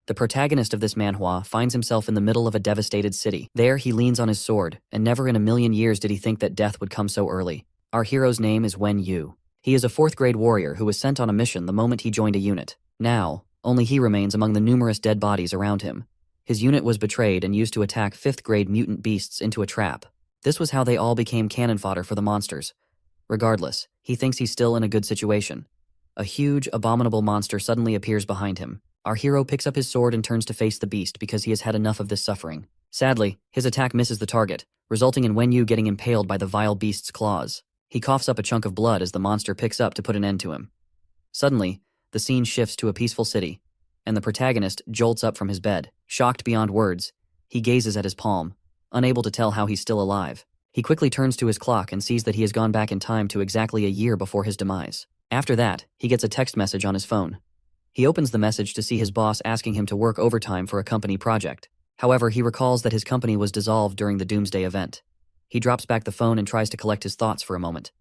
The protagonist of this manhwa finds himself in the middle of a devastated city. There, he leans on his sword, and never in a million years did he think that death would come so early. Our hero's name is Wen Yu. He is a 4th grade warrior who was sent on a mission the moment he joined a unit. Now, only he remains among the numerous dead bodies around him. His unit was betrayed and used to attack 5th grade mutant beasts into a trap. This was how they all became cannon fodder for the monsters. Regardless, he thinks he's still in a good situation. A huge, abominable monster suddenly appears behind him. Our hero picks up his sword and turns to face the beast because he has had enough of this suffering. Sadly, his attack misses the target, resulting in Wen Yu getting impaled by the vile beast's claws. He coughs up a chunk of blood as the monster picks up to put an end to him. Suddenly, the scene shifts to a peaceful city, and the protagonist jolts up from his bed. Shocked beyond words, he gazes at his palm, unable to tell how he's still alive. He quickly turns to his clock and sees that he has gone back in time to exactly a year before his demise. After that, he gets a text message on his phone. He opens the message to see his boss asking him to work overtime for a company project. However, he recalls that his company was dissolved during the Doomsday event. He drops back the phone and tries to collect his thoughts for a moment.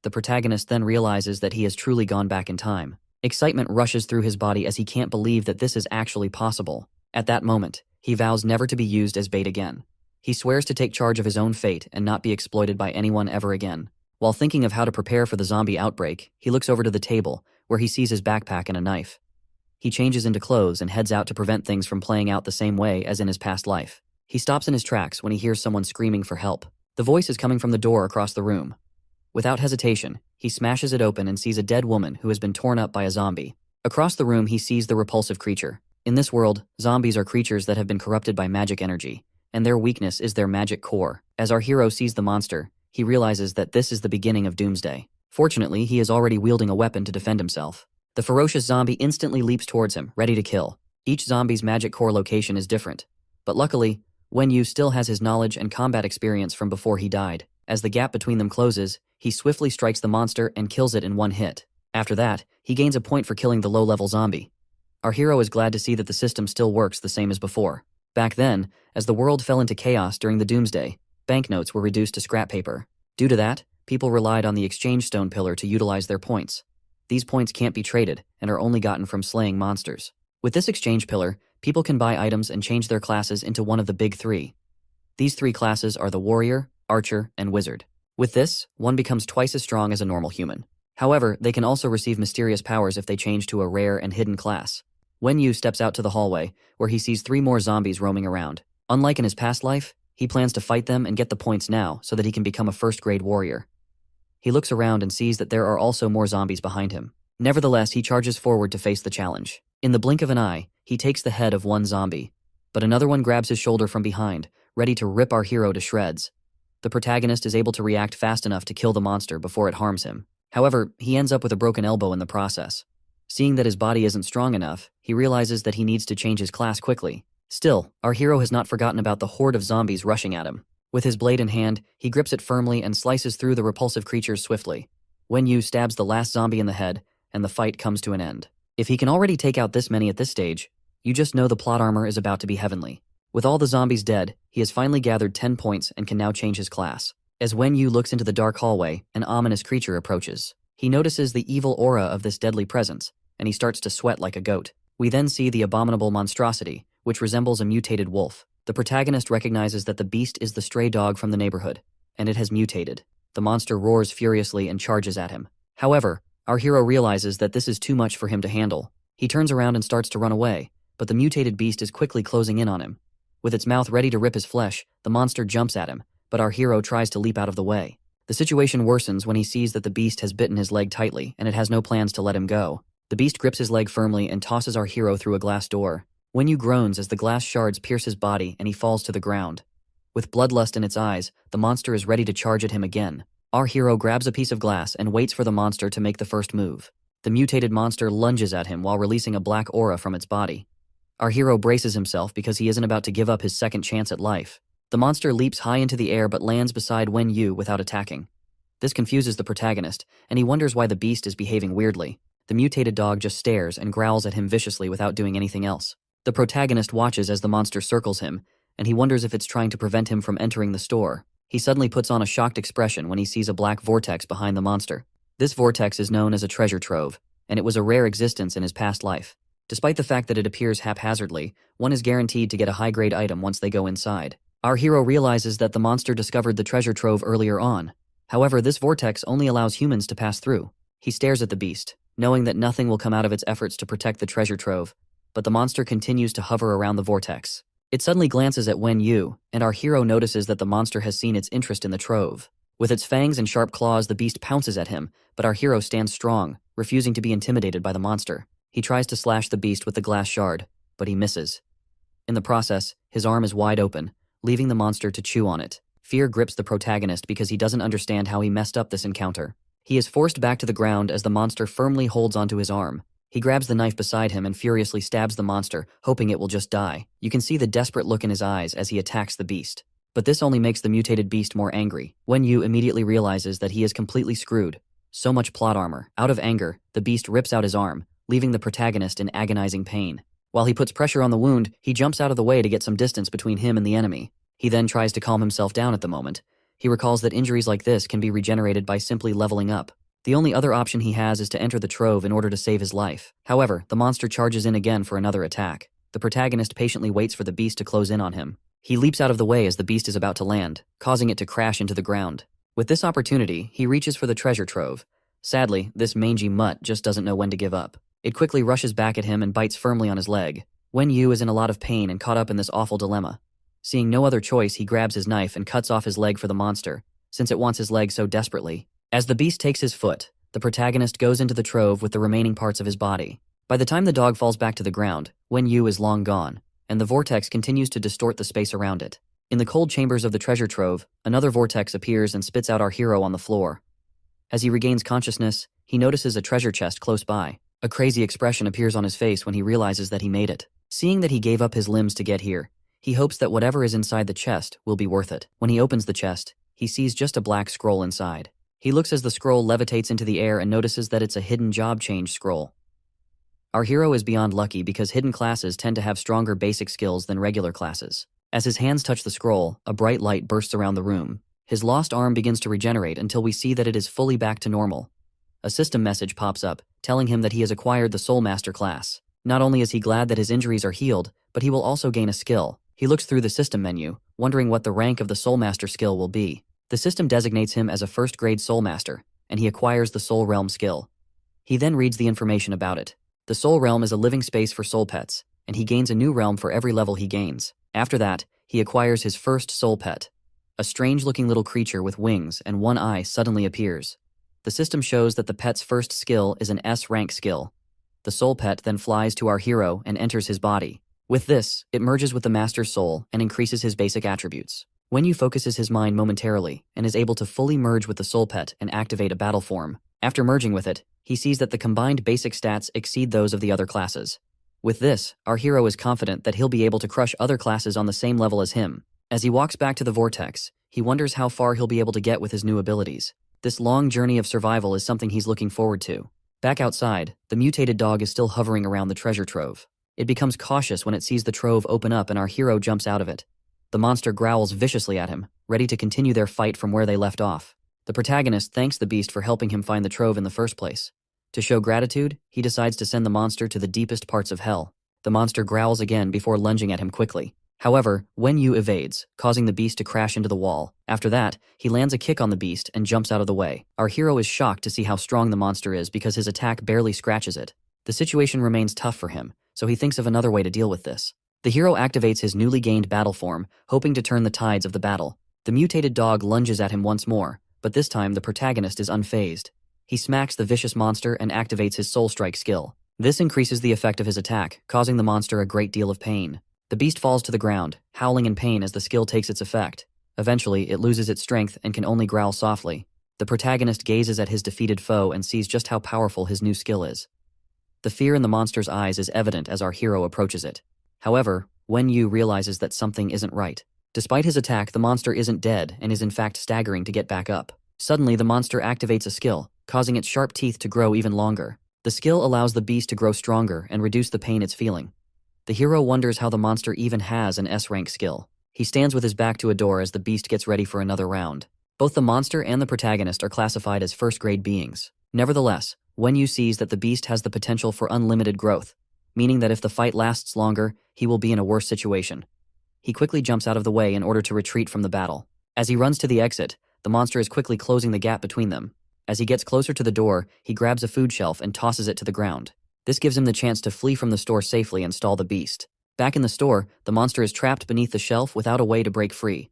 The protagonist then realizes that he has truly gone back in time. Excitement rushes through his body as he can't believe that this is actually possible. At that moment, he vows never to be used as bait again. He swears to take charge of his own fate and not be exploited by anyone ever again. While thinking of how to prepare for the zombie outbreak, he looks over to the table, where he sees his backpack and a knife. He changes into clothes and heads out to prevent things from playing out the same way as in his past life. He stops in his tracks when he hears someone screaming for help. The voice is coming from the door across the room. Without hesitation, he smashes it open and sees a dead woman who has been torn up by a zombie. Across the room, he sees the repulsive creature. In this world, zombies are creatures that have been corrupted by magic energy, and their weakness is their magic core. As our hero sees the monster, he realizes that this is the beginning of Doomsday. Fortunately, he is already wielding a weapon to defend himself. The ferocious zombie instantly leaps towards him, ready to kill. Each zombie's magic core location is different. But luckily, Wen Yu still has his knowledge and combat experience from before he died. As the gap between them closes, he swiftly strikes the monster and kills it in one hit. After that, he gains a point for killing the low-level zombie. Our hero is glad to see that the system still works the same as before. Back then, as the world fell into chaos during the Doomsday, banknotes were reduced to scrap paper. Due to that, people relied on the exchange stone pillar to utilize their points. These points can't be traded and are only gotten from slaying monsters. With this exchange pillar, people can buy items and change their classes into one of the big 3. These 3 classes are the warrior, archer, and wizard. With this, one becomes twice as strong as a normal human. However, they can also receive mysterious powers if they change to a rare and hidden class. Wen Yu steps out to the hallway, where he sees 3 more zombies roaming around. Unlike in his past life, he plans to fight them and get the points now so that he can become a 1st-grade warrior. He looks around and sees that there are also more zombies behind him. Nevertheless, he charges forward to face the challenge. In the blink of an eye, he takes the head of one zombie, but another one grabs his shoulder from behind, ready to rip our hero to shreds. The protagonist is able to react fast enough to kill the monster before it harms him. However, he ends up with a broken elbow in the process. Seeing that his body isn't strong enough, he realizes that he needs to change his class quickly. Still, our hero has not forgotten about the horde of zombies rushing at him. With his blade in hand, he grips it firmly and slices through the repulsive creatures swiftly. Wen Yu stabs the last zombie in the head, and the fight comes to an end. If he can already take out this many at this stage, you just know the plot armor is about to be heavenly. With all the zombies dead, he has finally gathered 10 points and can now change his class. As Wen Yu looks into the dark hallway, an ominous creature approaches. He notices the evil aura of this deadly presence, and he starts to sweat like a goat. We then see the abominable monstrosity, which resembles a mutated wolf. The protagonist recognizes that the beast is the stray dog from the neighborhood, and it has mutated. The monster roars furiously and charges at him. However, our hero realizes that this is too much for him to handle. He turns around and starts to run away, but the mutated beast is quickly closing in on him. With its mouth ready to rip his flesh, the monster jumps at him, but our hero tries to leap out of the way. The situation worsens when he sees that the beast has bitten his leg tightly and it has no plans to let him go. The beast grips his leg firmly and tosses our hero through a glass door. Wen Yu groans as the glass shards pierce his body and he falls to the ground. With bloodlust in its eyes, the monster is ready to charge at him again. Our hero grabs a piece of glass and waits for the monster to make the first move. The mutated monster lunges at him while releasing a black aura from its body. Our hero braces himself because he isn't about to give up his second chance at life. The monster leaps high into the air but lands beside Wen Yu without attacking. This confuses the protagonist, and he wonders why the beast is behaving weirdly. The mutated dog just stares and growls at him viciously without doing anything else. The protagonist watches as the monster circles him, and he wonders if it's trying to prevent him from entering the store. He suddenly puts on a shocked expression when he sees a black vortex behind the monster. This vortex is known as a treasure trove, and it was a rare existence in his past life. Despite the fact that it appears haphazardly, one is guaranteed to get a high-grade item once they go inside. Our hero realizes that the monster discovered the treasure trove earlier on. However, this vortex only allows humans to pass through. He stares at the beast, knowing that nothing will come out of its efforts to protect the treasure trove, but the monster continues to hover around the vortex. It suddenly glances at Wen Yu, and our hero notices that the monster has seen its interest in the trove. With its fangs and sharp claws, the beast pounces at him, but our hero stands strong, refusing to be intimidated by the monster. He tries to slash the beast with the glass shard, but he misses. In the process, his arm is wide open, leaving the monster to chew on it. Fear grips the protagonist because he doesn't understand how he messed up this encounter. He is forced back to the ground as the monster firmly holds onto his arm. He grabs the knife beside him and furiously stabs the monster, hoping it will just die. You can see the desperate look in his eyes as he attacks the beast. But this only makes the mutated beast more angry. Wen Yu immediately realizes that he is completely screwed. So much plot armor. Out of anger, the beast rips out his arm, leaving the protagonist in agonizing pain. While he puts pressure on the wound, he jumps out of the way to get some distance between him and the enemy. He then tries to calm himself down at the moment. He recalls that injuries like this can be regenerated by simply leveling up. The only other option he has is to enter the trove in order to save his life. However, the monster charges in again for another attack. The protagonist patiently waits for the beast to close in on him. He leaps out of the way as the beast is about to land, causing it to crash into the ground. With this opportunity, he reaches for the treasure trove. Sadly, this mangy mutt just doesn't know when to give up. It quickly rushes back at him and bites firmly on his leg. Wen Yu is in a lot of pain and caught up in this awful dilemma. Seeing no other choice, he grabs his knife and cuts off his leg for the monster, since it wants his leg so desperately. As the beast takes his foot, the protagonist goes into the trove with the remaining parts of his body. By the time the dog falls back to the ground, Wen Yu is long gone, and the vortex continues to distort the space around it. In the cold chambers of the treasure trove, another vortex appears and spits out our hero on the floor. As he regains consciousness, he notices a treasure chest close by. A crazy expression appears on his face when he realizes that he made it. Seeing that he gave up his limbs to get here, he hopes that whatever is inside the chest will be worth it. When he opens the chest, he sees just a black scroll inside. He looks as the scroll levitates into the air and notices that it's a hidden job change scroll. Our hero is beyond lucky because hidden classes tend to have stronger basic skills than regular classes. As his hands touch the scroll, a bright light bursts around the room. His lost arm begins to regenerate until we see that it is fully back to normal. A system message pops up, telling him that he has acquired the Soul Master class. Not only is he glad that his injuries are healed, but he will also gain a skill. He looks through the system menu, wondering what the rank of the Soul Master skill will be. The system designates him as a first-grade Soul Master, and he acquires the Soul Realm skill. He then reads the information about it. The Soul Realm is a living space for soul pets, and he gains a new realm for every level he gains. After that, he acquires his first soul pet. A strange-looking little creature with wings and one eye suddenly appears. The system shows that the pet's first skill is an S-rank skill. The soul pet then flies to our hero and enters his body. With this, it merges with the master's soul and increases his basic attributes. Wen Yu focuses his mind momentarily and is able to fully merge with the soul pet and activate a battle form. After merging with it, he sees that the combined basic stats exceed those of the other classes. With this, our hero is confident that he'll be able to crush other classes on the same level as him. As he walks back to the vortex, he wonders how far he'll be able to get with his new abilities. This long journey of survival is something he's looking forward to. Back outside, the mutated dog is still hovering around the treasure trove. It becomes cautious when it sees the trove open up and our hero jumps out of it. The monster growls viciously at him, ready to continue their fight from where they left off. The protagonist thanks the beast for helping him find the trove in the first place. To show gratitude, he decides to send the monster to the deepest parts of hell. The monster growls again before lunging at him quickly. However, Wen Yu evades, causing the beast to crash into the wall. After that, he lands a kick on the beast and jumps out of the way. Our hero is shocked to see how strong the monster is because his attack barely scratches it. The situation remains tough for him, so he thinks of another way to deal with this. The hero activates his newly gained battle form, hoping to turn the tides of the battle. The mutated dog lunges at him once more, but this time the protagonist is unfazed. He smacks the vicious monster and activates his Soul Strike skill. This increases the effect of his attack, causing the monster a great deal of pain. The beast falls to the ground, howling in pain as the skill takes its effect. Eventually, it loses its strength and can only growl softly. The protagonist gazes at his defeated foe and sees just how powerful his new skill is. The fear in the monster's eyes is evident as our hero approaches it. However, Wen Yu realizes that something isn't right. Despite his attack, the monster isn't dead and is in fact staggering to get back up. Suddenly, the monster activates a skill, causing its sharp teeth to grow even longer. The skill allows the beast to grow stronger and reduce the pain it's feeling. The hero wonders how the monster even has an S-rank skill. He stands with his back to a door as the beast gets ready for another round. Both the monster and the protagonist are classified as first-grade beings. Nevertheless, Wen Yu sees that the beast has the potential for unlimited growth. meaning that if the fight lasts longer, he will be in a worse situation. He quickly jumps out of the way in order to retreat from the battle. As he runs to the exit, the monster is quickly closing the gap between them. As he gets closer to the door, he grabs a food shelf and tosses it to the ground. This gives him the chance to flee from the store safely and stall the beast. Back in the store, the monster is trapped beneath the shelf without a way to break free.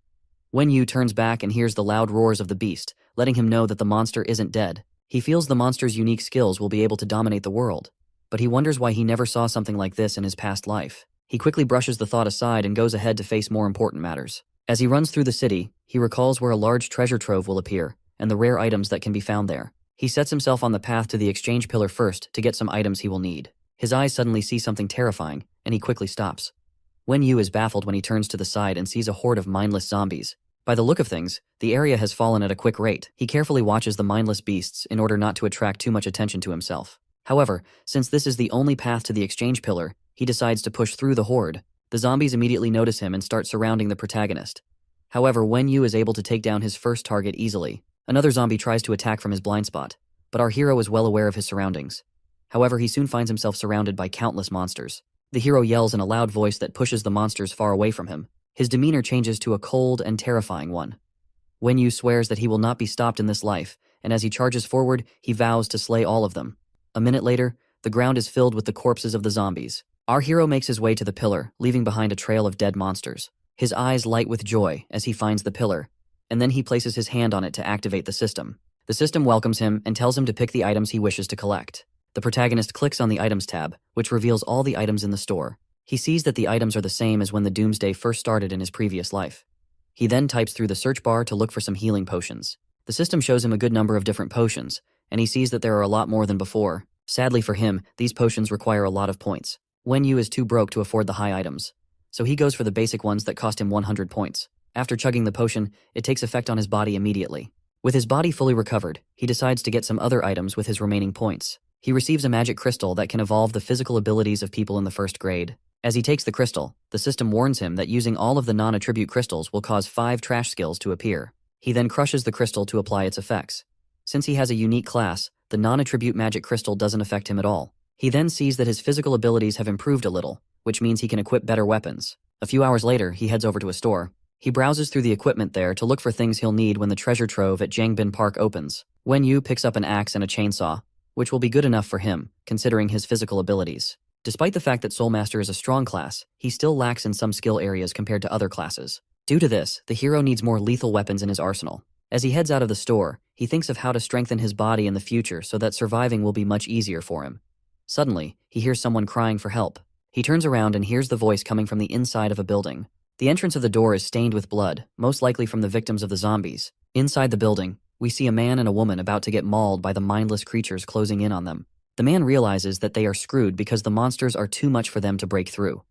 Wen Yu turns back and hears the loud roars of the beast, letting him know that the monster isn't dead. He feels the monster's unique skills will be able to dominate the world, but he wonders why he never saw something like this in his past life. He quickly brushes the thought aside and goes ahead to face more important matters. As he runs through the city, he recalls where a large treasure trove will appear, and the rare items that can be found there. He sets himself on the path to the exchange pillar first to get some items he will need. His eyes suddenly see something terrifying, and he quickly stops. Wen Yu is baffled when he turns to the side and sees a horde of mindless zombies. By the look of things, the area has fallen at a quick rate. He carefully watches the mindless beasts in order not to attract too much attention to himself. However, since this is the only path to the exchange pillar, he decides to push through the horde. The zombies immediately notice him and start surrounding the protagonist. However, Wen Yu is able to take down his first target easily. Another zombie tries to attack from his blind spot, but our hero is well aware of his surroundings. However, he soon finds himself surrounded by countless monsters. The hero yells in a loud voice that pushes the monsters far away from him. His demeanor changes to a cold and terrifying one. Wen Yu swears that he will not be stopped in this life, and as he charges forward, he vows to slay all of them. A minute later, the ground is filled with the corpses of the zombies. Our hero makes his way to the pillar, leaving behind a trail of dead monsters. His eyes light with joy as he finds the pillar, and then he places his hand on it to activate the system. The system welcomes him and tells him to pick the items he wishes to collect. The protagonist clicks on the Items tab, which reveals all the items in the store. He sees that the items are the same as when the Doomsday first started in his previous life. He then types through the search bar to look for some healing potions. The system shows him a good number of different potions, and he sees that there are a lot more than before. Sadly for him, these potions require a lot of points. Wen Yu is too broke to afford the high items, so he goes for the basic ones that cost him 100 points. After chugging the potion, it takes effect on his body immediately. With his body fully recovered, he decides to get some other items with his remaining points. He receives a magic crystal that can evolve the physical abilities of people in the first grade. As he takes the crystal, the system warns him that using all of the non-attribute crystals will cause 5 trash skills to appear. He then crushes the crystal to apply its effects. Since he has a unique class, the non-attribute magic crystal doesn't affect him at all. He then sees that his physical abilities have improved a little, which means he can equip better weapons. A few hours later, he heads over to a store. He browses through the equipment there to look for things he'll need when the treasure trove at Jangbin Park opens. Wen Yu picks up an axe and a chainsaw, which will be good enough for him, considering his physical abilities. Despite the fact that Soulmaster is a strong class, he still lacks in some skill areas compared to other classes. Due to this, the hero needs more lethal weapons in his arsenal. As he heads out of the store, he thinks of how to strengthen his body in the future so that surviving will be much easier for him. Suddenly, he hears someone crying for help. He turns around and hears the voice coming from the inside of a building. The entrance of the door is stained with blood, most likely from the victims of the zombies. Inside the building, we see a man and a woman about to get mauled by the mindless creatures closing in on them. The man realizes that they are screwed because the monsters are too much for them to break through.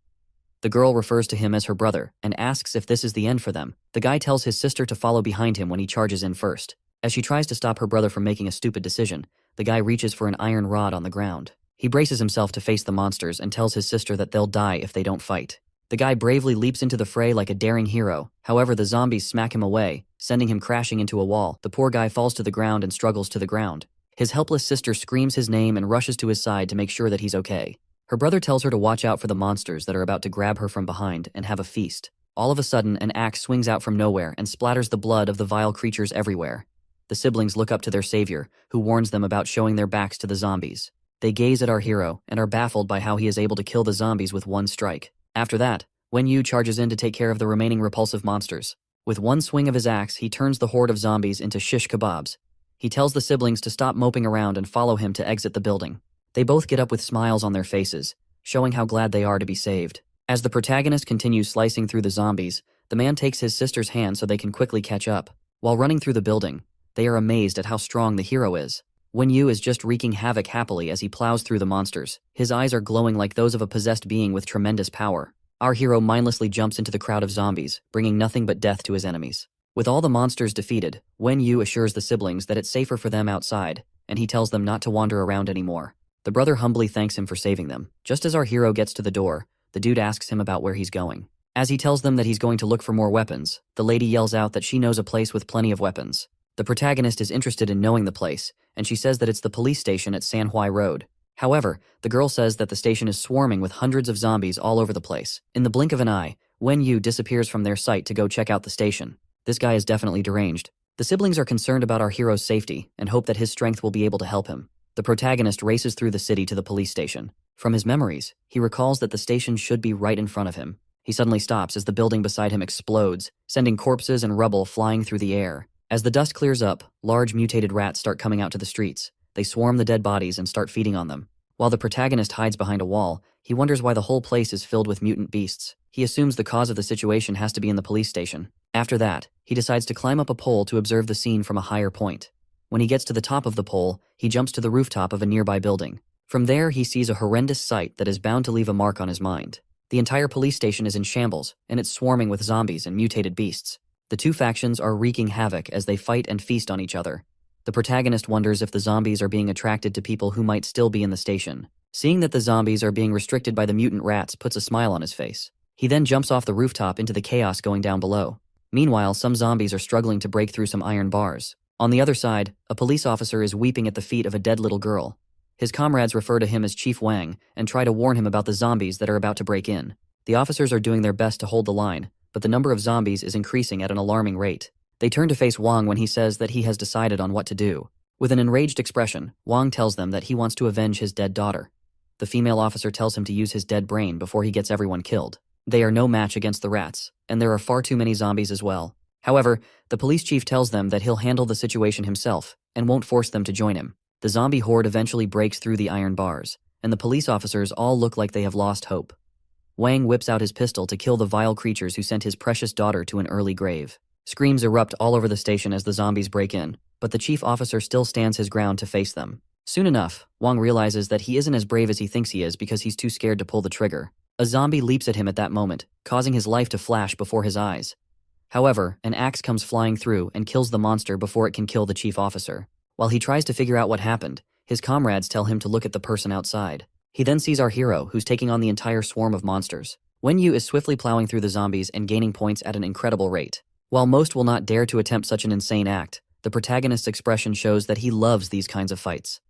The girl refers to him as her brother and asks if this is the end for them. The guy tells his sister to follow behind him when he charges in first. As she tries to stop her brother from making a stupid decision, the guy reaches for an iron rod on the ground. He braces himself to face the monsters and tells his sister that they'll die if they don't fight. The guy bravely leaps into the fray like a daring hero. However, the zombies smack him away, sending him crashing into a wall. The poor guy falls to the ground and struggles to the ground. His helpless sister screams his name and rushes to his side to make sure that he's okay. Her brother tells her to watch out for the monsters that are about to grab her from behind and have a feast. All of a sudden, an axe swings out from nowhere and splatters the blood of the vile creatures everywhere. The siblings look up to their savior, who warns them about showing their backs to the zombies. They gaze at our hero and are baffled by how he is able to kill the zombies with one strike. After that, Wen Yu charges in to take care of the remaining repulsive monsters. With one swing of his axe, he turns the horde of zombies into shish kebabs. He tells the siblings to stop moping around and follow him to exit the building. They both get up with smiles on their faces, showing how glad they are to be saved. As the protagonist continues slicing through the zombies, the man takes his sister's hand so they can quickly catch up. While running through the building, they are amazed at how strong the hero is. Wen Yu is just wreaking havoc happily as he plows through the monsters. His eyes are glowing like those of a possessed being with tremendous power. Our hero mindlessly jumps into the crowd of zombies, bringing nothing but death to his enemies. With all the monsters defeated, Wen Yu assures the siblings that it's safer for them outside, and he tells them not to wander around anymore. The brother humbly thanks him for saving them. Just as our hero gets to the door, the dude asks him about where he's going. As he tells them that he's going to look for more weapons, the lady yells out that she knows a place with plenty of weapons. The protagonist is interested in knowing the place, and she says that it's the police station at Manhwa Road. However, the girl says that the station is swarming with hundreds of zombies all over the place. In the blink of an eye, Wen Yu disappears from their sight to go check out the station. This guy is definitely deranged. The siblings are concerned about our hero's safety and hope that his strength will be able to help him. The protagonist races through the city to the police station. From his memories, he recalls that the station should be right in front of him. He suddenly stops as the building beside him explodes, sending corpses and rubble flying through the air. As the dust clears up, large mutated rats start coming out to the streets. They swarm the dead bodies and start feeding on them. While the protagonist hides behind a wall, he wonders why the whole place is filled with mutant beasts. He assumes the cause of the situation has to be in the police station. After that, he decides to climb up a pole to observe the scene from a higher point. When he gets to the top of the pole, he jumps to the rooftop of a nearby building. From there, he sees a horrendous sight that is bound to leave a mark on his mind. The entire police station is in shambles, and it's swarming with zombies and mutated beasts. The two factions are wreaking havoc as they fight and feast on each other. The protagonist wonders if the zombies are being attracted to people who might still be in the station. Seeing that the zombies are being restricted by the mutant rats puts a smile on his face. He then jumps off the rooftop into the chaos going down below. Meanwhile, some zombies are struggling to break through some iron bars. On the other side, a police officer is weeping at the feet of a dead little girl. His comrades refer to him as Chief Wang and try to warn him about the zombies that are about to break in. The officers are doing their best to hold the line, but the number of zombies is increasing at an alarming rate. They turn to face Wang when he says that he has decided on what to do. With an enraged expression, Wang tells them that he wants to avenge his dead daughter. The female officer tells him to use his dead brain before he gets everyone killed. They are no match against the rats, and there are far too many zombies as well. However, the police chief tells them that he'll handle the situation himself and won't force them to join him. The zombie horde eventually breaks through the iron bars, and the police officers all look like they have lost hope. Wang whips out his pistol to kill the vile creatures who sent his precious daughter to an early grave. Screams erupt all over the station as the zombies break in, but the chief officer still stands his ground to face them. Soon enough, Wang realizes that he isn't as brave as he thinks he is because he's too scared to pull the trigger. A zombie leaps at him at that moment, causing his life to flash before his eyes. However, an axe comes flying through and kills the monster before it can kill the chief officer. While he tries to figure out what happened, his comrades tell him to look at the person outside. He then sees our hero, who's taking on the entire swarm of monsters. Wen Yu is swiftly plowing through the zombies and gaining points at an incredible rate. While most will not dare to attempt such an insane act, the protagonist's expression shows that he loves these kinds of fights.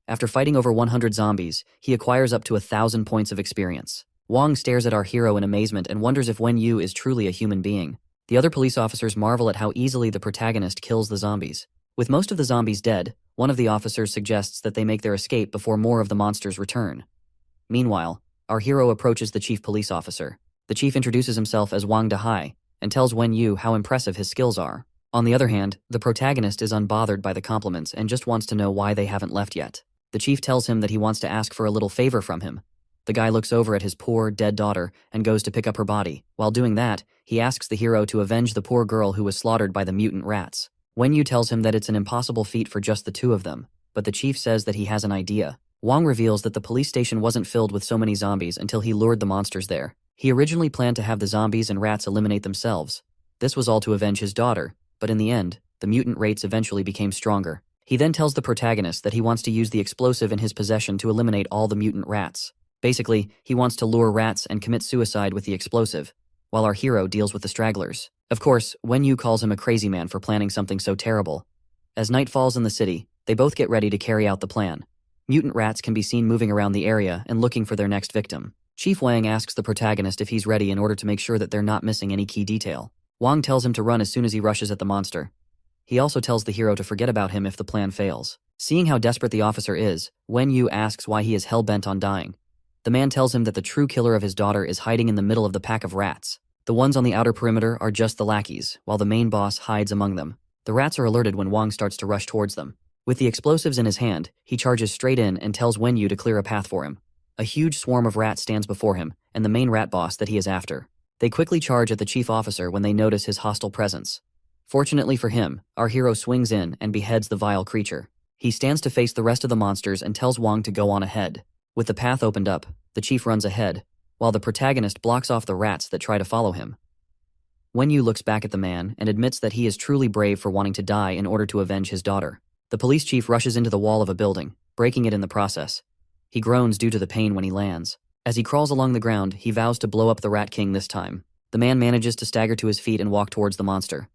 After fighting over 100 zombies, he acquires up to 1,000 points of experience. Wang stares at our hero in amazement and wonders if Wen Yu is truly a human being. The other police officers marvel at how easily the protagonist kills the zombies. With most of the zombies dead, one of the officers suggests that they make their escape before more of the monsters return. Meanwhile, our hero approaches the chief police officer. The chief introduces himself as Wang Dahai and tells Wen Yu how impressive his skills are. On the other hand, the protagonist is unbothered by the compliments and just wants to know why they haven't left yet. The chief tells him that he wants to ask for a little favor from him. The guy looks over at his poor, dead daughter and goes to pick up her body. While doing that, he asks the hero to avenge the poor girl who was slaughtered by the mutant rats. Wen Yu tells him that it's an impossible feat for just the two of them, but the chief says that he has an idea. Wang reveals that the police station wasn't filled with so many zombies until he lured the monsters there. He originally planned to have the zombies and rats eliminate themselves. This was all to avenge his daughter, but in the end, the mutant rates eventually became stronger. He then tells the protagonist that he wants to use the explosive in his possession to eliminate all the mutant rats. Basically, he wants to lure rats and commit suicide with the explosive, while our hero deals with the stragglers. Of course, Wen Yu calls him a crazy man for planning something so terrible. As night falls in the city, they both get ready to carry out the plan. Mutant rats can be seen moving around the area and looking for their next victim. Chief Wang asks the protagonist if he's ready in order to make sure that they're not missing any key detail. Wang tells him to run as soon as he rushes at the monster. He also tells the hero to forget about him if the plan fails. Seeing how desperate the officer is, Wen Yu asks why he is hell-bent on dying. The man tells him that the true killer of his daughter is hiding in the middle of the pack of rats. The ones on the outer perimeter are just the lackeys, while the main boss hides among them. The rats are alerted when Wang starts to rush towards them. With the explosives in his hand, he charges straight in and tells Wen Yu to clear a path for him. A huge swarm of rats stands before him, and the main rat boss that he is after. They quickly charge at the chief officer when they notice his hostile presence. Fortunately for him, our hero swings in and beheads the vile creature. He stands to face the rest of the monsters and tells Wang to go on ahead. With the path opened up, the chief runs ahead, while the protagonist blocks off the rats that try to follow him. Wen Yu looks back at the man and admits that he is truly brave for wanting to die in order to avenge his daughter. The police chief rushes into the wall of a building, breaking it in the process. He groans due to the pain when he lands. As he crawls along the ground, he vows to blow up the Rat King this time. The man manages to stagger to his feet and walk towards the monster.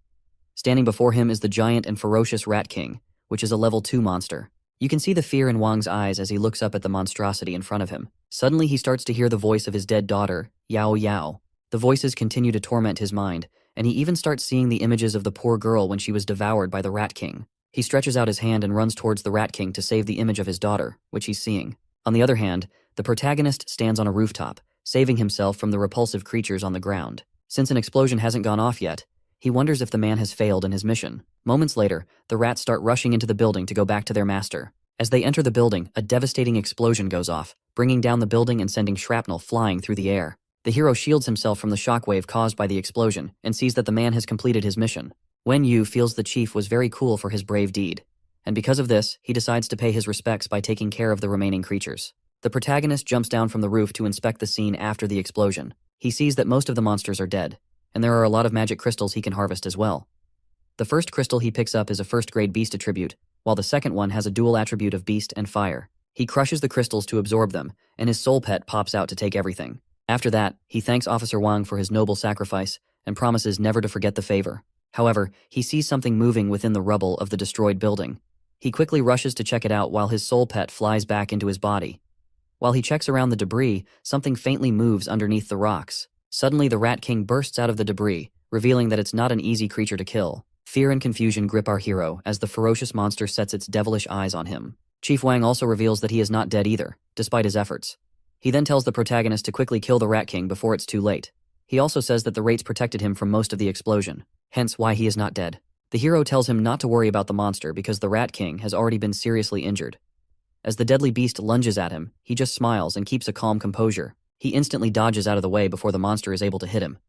Standing before him is the giant and ferocious Rat King, which is a level 2 monster. You can see the fear in Wang's eyes as he looks up at the monstrosity in front of him. Suddenly he starts to hear the voice of his dead daughter, Yao Yao. The voices continue to torment his mind, and he even starts seeing the images of the poor girl when she was devoured by the Rat King. He stretches out his hand and runs towards the Rat King to save the image of his daughter, which he's seeing. On the other hand, the protagonist stands on a rooftop, saving himself from the repulsive creatures on the ground. Since an explosion hasn't gone off yet, he wonders if the man has failed in his mission. Moments later, the rats start rushing into the building to go back to their master. As they enter the building, a devastating explosion goes off, bringing down the building and sending shrapnel flying through the air. The hero shields himself from the shockwave caused by the explosion and sees that the man has completed his mission. Wen Yu feels the chief was very cool for his brave deed, and because of this, he decides to pay his respects by taking care of the remaining creatures. The protagonist jumps down from the roof to inspect the scene after the explosion. He sees that most of the monsters are dead, and there are a lot of magic crystals he can harvest as well. The first crystal he picks up is a first-grade beast attribute, while the second one has a dual attribute of beast and fire. He crushes the crystals to absorb them, and his soul pet pops out to take everything. After that, he thanks Officer Wang for his noble sacrifice and promises never to forget the favor. However, he sees something moving within the rubble of the destroyed building. He quickly rushes to check it out while his soul pet flies back into his body. While he checks around the debris, something faintly moves underneath the rocks. Suddenly, the Rat King bursts out of the debris, revealing that it's not an easy creature to kill. Fear and confusion grip our hero as the ferocious monster sets its devilish eyes on him. Chief Wang also reveals that he is not dead either, despite his efforts. He then tells the protagonist to quickly kill the Rat King before it's too late. He also says that the rates protected him from most of the explosion, hence why he is not dead. The hero tells him not to worry about the monster because the Rat King has already been seriously injured. As the deadly beast lunges at him, he just smiles and keeps a calm composure. He instantly dodges out of the way before the monster is able to hit him.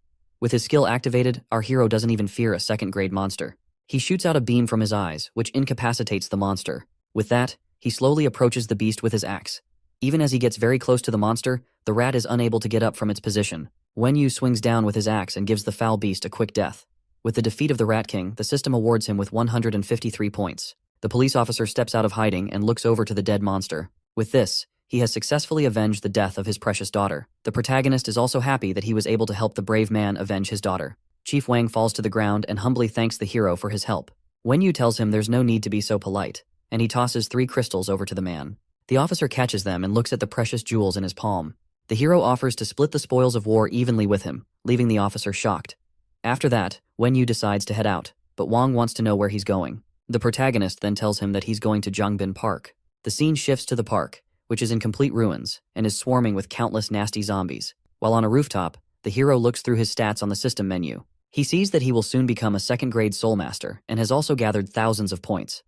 With his skill activated, our hero doesn't even fear a second-grade monster. He shoots out a beam from his eyes, which incapacitates the monster. With that, he slowly approaches the beast with his axe. Even as he gets very close to the monster, the rat is unable to get up from its position. Wen Yu swings down with his axe and gives the foul beast a quick death. With the defeat of the Rat King, the system awards him with 153 points. The police officer steps out of hiding and looks over to the dead monster. With this, he has successfully avenged the death of his precious daughter. The protagonist is also happy that he was able to help the brave man avenge his daughter. Chief Wang falls to the ground and humbly thanks the hero for his help. Wen Yu tells him there's no need to be so polite, and he tosses 3 crystals over to the man. The officer catches them and looks at the precious jewels in his palm. The hero offers to split the spoils of war evenly with him, leaving the officer shocked. After that, Wen Yu decides to head out, but Wang wants to know where he's going. The protagonist then tells him that he's going to Zhangbin Park. The scene shifts to the park, which is in complete ruins and is swarming with countless nasty zombies. While on a rooftop, the hero looks through his stats on the system menu. He sees that he will soon become a second-grade soul master and has also gathered thousands of points.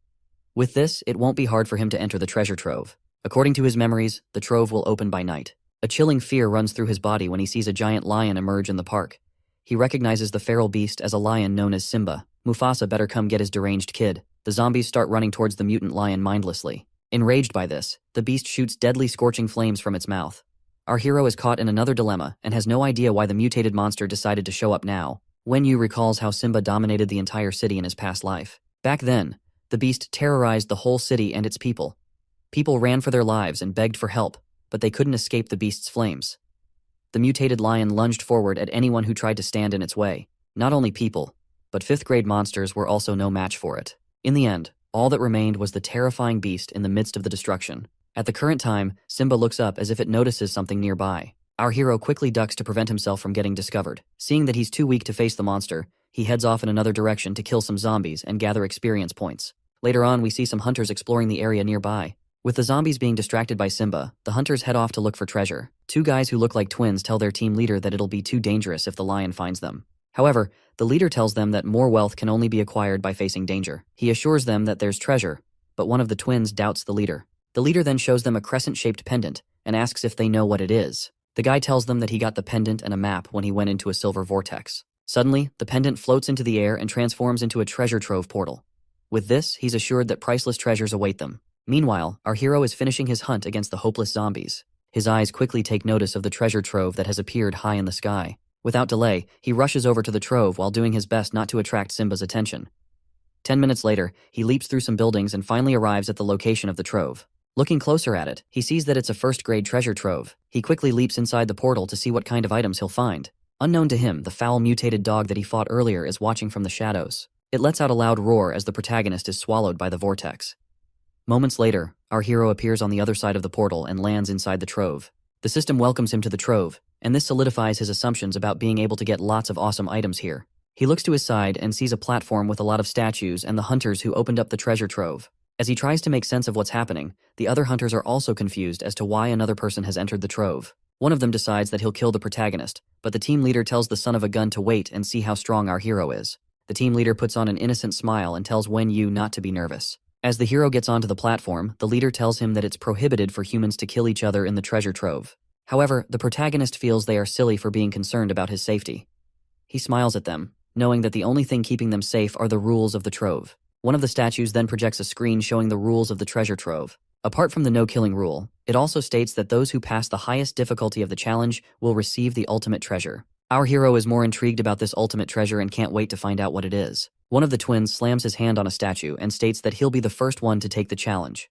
With this, it won't be hard for him to enter the treasure trove. According to his memories, the trove will open by night. A chilling fear runs through his body when he sees a giant lion emerge in the park. He recognizes the feral beast as a lion known as Simba. Mufasa better come get his deranged kid. The zombies start running towards the mutant lion mindlessly. Enraged by this, the beast shoots deadly scorching flames from its mouth. Our hero is caught in another dilemma and has no idea why the mutated monster decided to show up now. Wen Yu recalls how Simba dominated the entire city in his past life. Back then, the beast terrorized the whole city and its people. People ran for their lives and begged for help, but they couldn't escape the beast's flames. The mutated lion lunged forward at anyone who tried to stand in its way. Not only people, but 5th-grade monsters were also no match for it. In the end, all that remained was the terrifying beast in the midst of the destruction. At the current time, Simba looks up as if it notices something nearby. Our hero quickly ducks to prevent himself from getting discovered. Seeing that he's too weak to face the monster, he heads off in another direction to kill some zombies and gather experience points. Later on, we see some hunters exploring the area nearby. With the zombies being distracted by Simba, the hunters head off to look for treasure. 2 guys who look like twins tell their team leader that it'll be too dangerous if the lion finds them. However, the leader tells them that more wealth can only be acquired by facing danger. He assures them that there's treasure, but one of the twins doubts the leader. The leader then shows them a crescent-shaped pendant and asks if they know what it is. The guy tells them that he got the pendant and a map when he went into a silver vortex. Suddenly, the pendant floats into the air and transforms into a treasure trove portal. With this, he's assured that priceless treasures await them. Meanwhile, our hero is finishing his hunt against the hopeless zombies. His eyes quickly take notice of the treasure trove that has appeared high in the sky. Without delay, he rushes over to the trove while doing his best not to attract Simba's attention. 10 minutes later, he leaps through some buildings and finally arrives at the location of the trove. Looking closer at it, he sees that it's a first-grade treasure trove. He quickly leaps inside the portal to see what kind of items he'll find. Unknown to him, the foul mutated dog that he fought earlier is watching from the shadows. It lets out a loud roar as the protagonist is swallowed by the vortex. Moments later, our hero appears on the other side of the portal and lands inside the trove. The system welcomes him to the trove, and this solidifies his assumptions about being able to get lots of awesome items here. He looks to his side and sees a platform with a lot of statues and the hunters who opened up the treasure trove. As he tries to make sense of what's happening, the other hunters are also confused as to why another person has entered the trove. One of them decides that he'll kill the protagonist, but the team leader tells the son of a gun to wait and see how strong our hero is. The team leader puts on an innocent smile and tells Wen Yu not to be nervous. As the hero gets onto the platform, the leader tells him that it's prohibited for humans to kill each other in the treasure trove. However, the protagonist feels they are silly for being concerned about his safety. He smiles at them, knowing that the only thing keeping them safe are the rules of the trove. One of the statues then projects a screen showing the rules of the treasure trove. Apart from the no-killing rule, it also states that those who pass the highest difficulty of the challenge will receive the ultimate treasure. Our hero is more intrigued about this ultimate treasure and can't wait to find out what it is. One of the twins slams his hand on a statue and states that he'll be the first one to take the challenge.